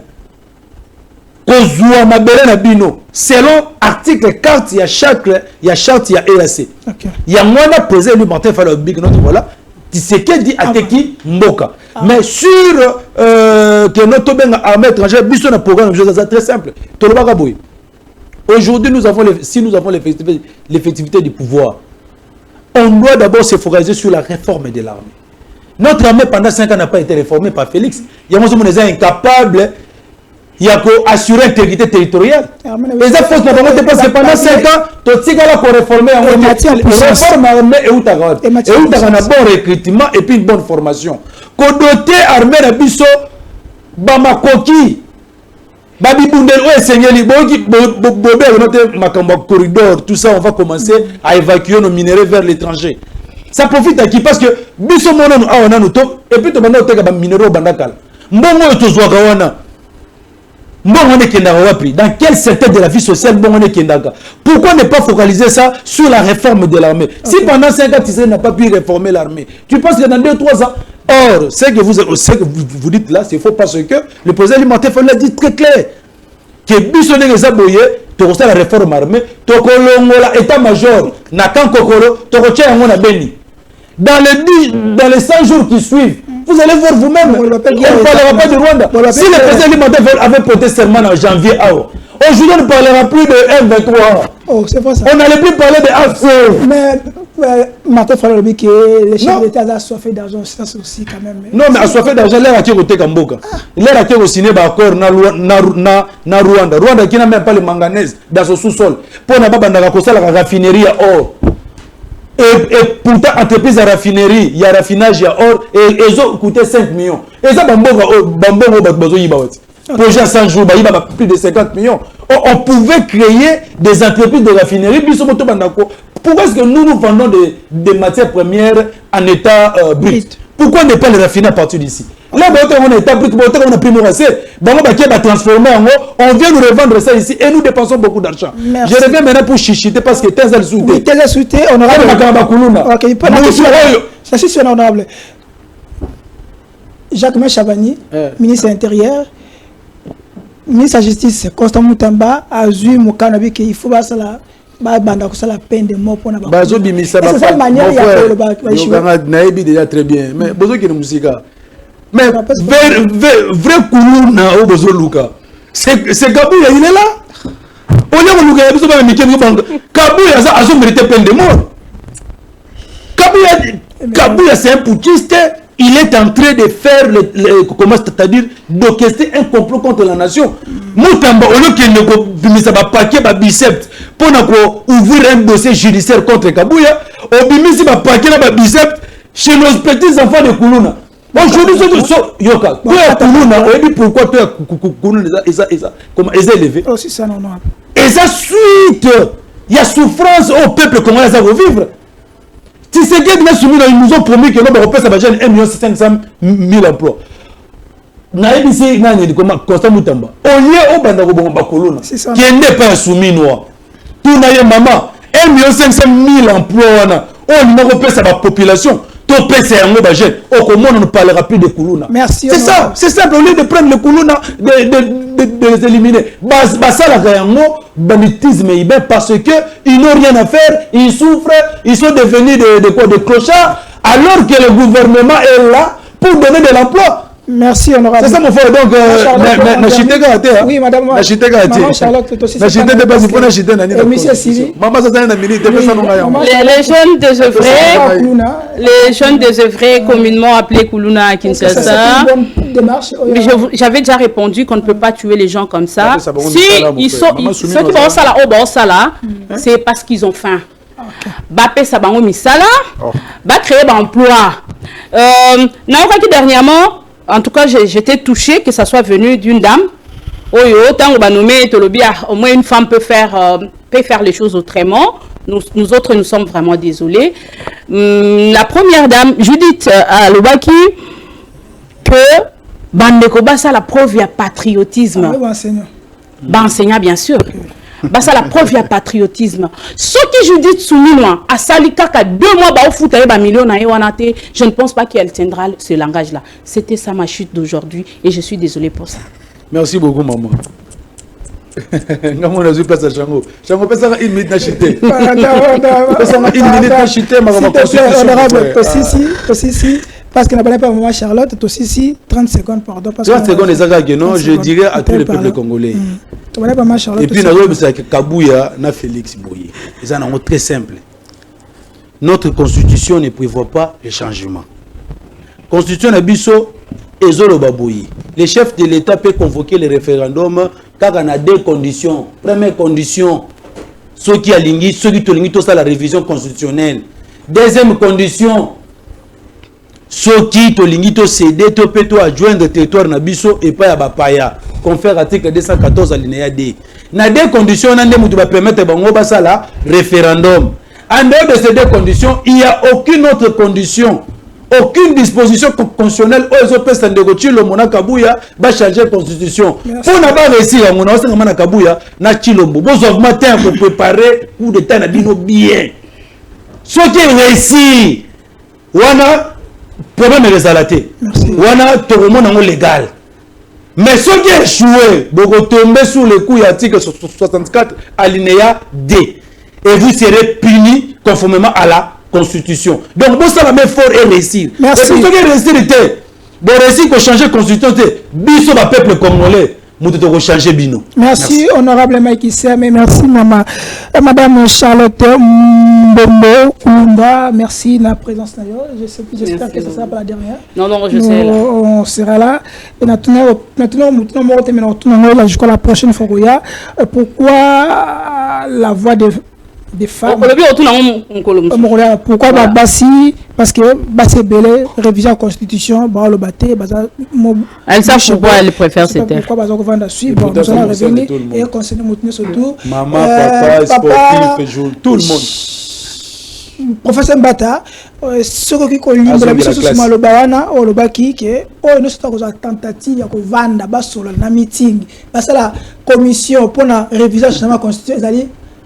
kozwa mabele na bino selon article 4 il y a charte il y a EAC. OK. Il y a mwana président du Martin Fayulu big note voilà Tshisekedi ateki mboka. Mais sur que notre benga armée étrangère biso na programme c'est très simple. Tolobaka boy. Aujourd'hui nous avons l'effectivité du pouvoir. On doit d'abord se focaliser sur la réforme de l'armée. Notre armée pendant 5 ans n'a pas été réformée par Félix. Il y a des gens incapables. Il y a assurer l'intégrité territoriale. Les efforts parce que pendant 5 ans, tout ce qui a réformé en réforme armée et où tu as un bon recrutement et puis une bonne formation. Qu'on dote armée de Bisso, Bamakoki, Babi Bundel, ouais, Seigneur, notre corridor, tout ça, on va commencer à évacuer nos minéraux vers l'étranger. Ça profite à qui? Parce que Bisso Mono, on a nos top, et puis tu vas nous minéraux bandakal. Mbongo et Tozoagawana. Dans quel secteur de la vie sociale pourquoi ne pas focaliser ça sur la réforme de l'armée? Si pendant 5 ans, tu n'a pas pu réformer l'armée, tu penses que dans 2-3 ans, or, ce que vous dites là, c'est faux parce que le président alimentaire l'a dit très clair. Que Bissonne les aboyés, tu as la réforme armée, tu as l'état-major, Nakan Kokoro, tu as Beni. Dans les 100 jours qui suivent, vous allez voir vous-même, on ne parlera pas de Rwanda. Si le président alimentaire avait porté serment en janvier, aujourd'hui on ne parlera plus de M23. Oh, c'est pas ça. On n'allait plus parler de AFC. Mais Martin Falabi, que les chefs d'État ont assoiffé d'argent, ça c'est aussi quand même. Non, mais assoiffé d'argent, l'air à qui côté Kamboka. L'air à qui au signé d'accord na Rwanda. Rwanda qui n'a même pas le manganèse dans son sous-sol. Pour n'a pas la raffinerie à or. Et pourtant, entreprise à raffinerie, il y a raffinage à or, et ils ont coûté 5 millions. Et ça, projet à 100 jours, il y a plus de 50 millions. On pouvait créer des entreprises de raffinerie. Pourquoi est-ce que nous vendons des matières premières en état brut? Pourquoi ne pas les raffiner à partir d'ici? Là, on est état brut, on a pris nos recettes. On vient nous revendre ça ici et nous dépensons beaucoup d'argent. Je reviens maintenant pour chichiter parce que Tenzal Souté. Oui, Tenzal Souté, honorable. Ok, ça c'est honorable. Jacques Chabani, ministre de l'Intérieur, ministre de la Justice, Constant Moutamba, a vu Moukanabi qu'il faut pas ça là. La peine de mort pour la c'est cette manière il y a déjà très bien mais besoin que musique mais vrai Koulouna au besoin Luka c'est Kabouya il est là on est au Luka il y a besoin de Kabouya ça a mérité peine de mort Kabouya c'est un putschiste. Il est en train de faire, comment c'est-à-dire, d'orchestrer un complot contre la nation. Moutamba, au lieu qu'il ne soit pas paquet, biceps, pour ouvrir un dossier judiciaire contre Kabouya, au bimisi va paquet la biceps chez nos petits enfants de Koulouna. Aujourd'hui, Yoka, Koulouna, on dit pourquoi tu as Koulouna, comment ils ont élevé. Oh, c'est ça, non. Et ça suite, il y a souffrance au peuple, comment ils vont vivre. Si ces gars ils nous ont promis que nous allons faire 1 500 000 emplois. Naïbisi, Constant Moutamba. Au lieu au Bandako Bakolona, qui n'est pas soumis noir. Tout n'a maman. 1 500 000 emplois. On n'a pas fait sa population. Tout peut c'est un mot bagé. Au comment on ne parlera plus de Koulouna. Merci. C'est ça. C'est simple. Au lieu de prendre le Koulouna, de les éliminer. Ça la banditisme parce que ils n'ont rien à faire. Ils souffrent. Ils sont devenus des clochards. Alors que le gouvernement est là pour donner de l'emploi. Merci, honorable. C'est ça mon frère. Donc, oui, madame. Maman Charlotte, aussi. Les jeunes désœuvrés, communément appelés Koulouna à Kinshasa. J'avais déjà répondu qu'on ne peut pas tuer les gens comme ça. Si ils sont, ceux qui vont ça là, c'est parce qu'ils ont faim. Bapé Sabango Misala, va créer un emploi. Dernièrement, en tout cas, j'étais touchée que ça soit venu d'une dame. Au moins une femme peut faire les choses autrement. Nous autres, nous sommes vraiment désolés. La première dame, Judith Alobaki, que Bandeko Bassa, la preuve, il y a patriotisme. Enseignant, bien sûr. Bassa, la preuve, il y a patriotisme. Ce que Judith Souminois, à Salikaka, 2 mois, je ne pense pas qu'elle tiendra ce langage-là. C'était ça ma chute d'aujourd'hui et je suis désolée pour ça. Merci beaucoup, maman. On a vu place à Chango. Chango, peut-être une minute à chuter. Une minute à chuter, ma maman. Honorable, aussi, parce que n'a pas maman Charlotte, aussi 30 secondes, pardon. 30 secondes, je dirais à tous les peuples congolais. Et puis, nous avons Kabouya, na Félix Boye. C'est un mot très simple. Notre constitution ne prévoit pas le changement. Constitution Nabiso et Zolo Baboui. Le chef de l'État peut convoquer le référendum car on a 2 conditions. Première condition, ceux qui ont tout ça la révision constitutionnelle. Deuxième condition, ceux qui ont cédé, tu peux adjoindre le territoire Nabiso et pas à Bapaya. Confère article 214 alinéa D. Dans 2 conditions, on a permettre de référendum. En dehors de ces 2 conditions, il n'y a aucune autre condition aucune disposition constitutionnelle aux OPS de le Mona Kabouya va changer la constitution. Pour n'a pas réussi à mon ancien Mona Kabouya, na Chilombo. Vous augmentez pour préparer coup d'état na bino bien. Ce qui est réussi, wana problème est relaté. Wana tout le monde est légal. Mais ce qui est échoué, vous tombez sous le coup article 64 alinéa D et vous serez puni conformément à la Constitution. Donc, vous savez même fort et réussir. Merci. Et pour ce qui est réussir, vous réussir pour changer la Constitution, biso le peuple congolais, nous devons changer bino. Merci, honorable Mike Issa, mais merci, Madame Charlotte Mbombo Koulumba, merci de la présence. J'espère que ce sera pas la dernière. Non, je sais. On sera là. Et maintenant, jusqu'à la prochaine fois. Pourquoi la voix des femmes? Pourquoi Bassi? Parce que Bassi Belé, révision la Constitution, le bâté, elle sait pourquoi elle préfère cette terre. Pourquoi on va suivre? Nous allons revenir et conseiller nous surtout. Maman, papa, sportif, tout le monde. Professeur Mbata, ce qui est la mission sur Malobawana, ou le Baki, nous sommes en tentative de vendre un meeting. Parce que la commission pour la révision de la Constitution,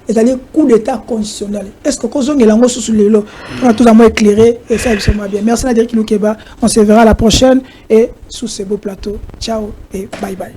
c'est-à-dire coup d'état constitutionnel. Est-ce que vous avez un sur les lots? On a tout à éclairé et ça absolument bien. Merci Nadir Kiloukeba. On se verra la prochaine et sous ce beau plateau. Ciao et bye bye.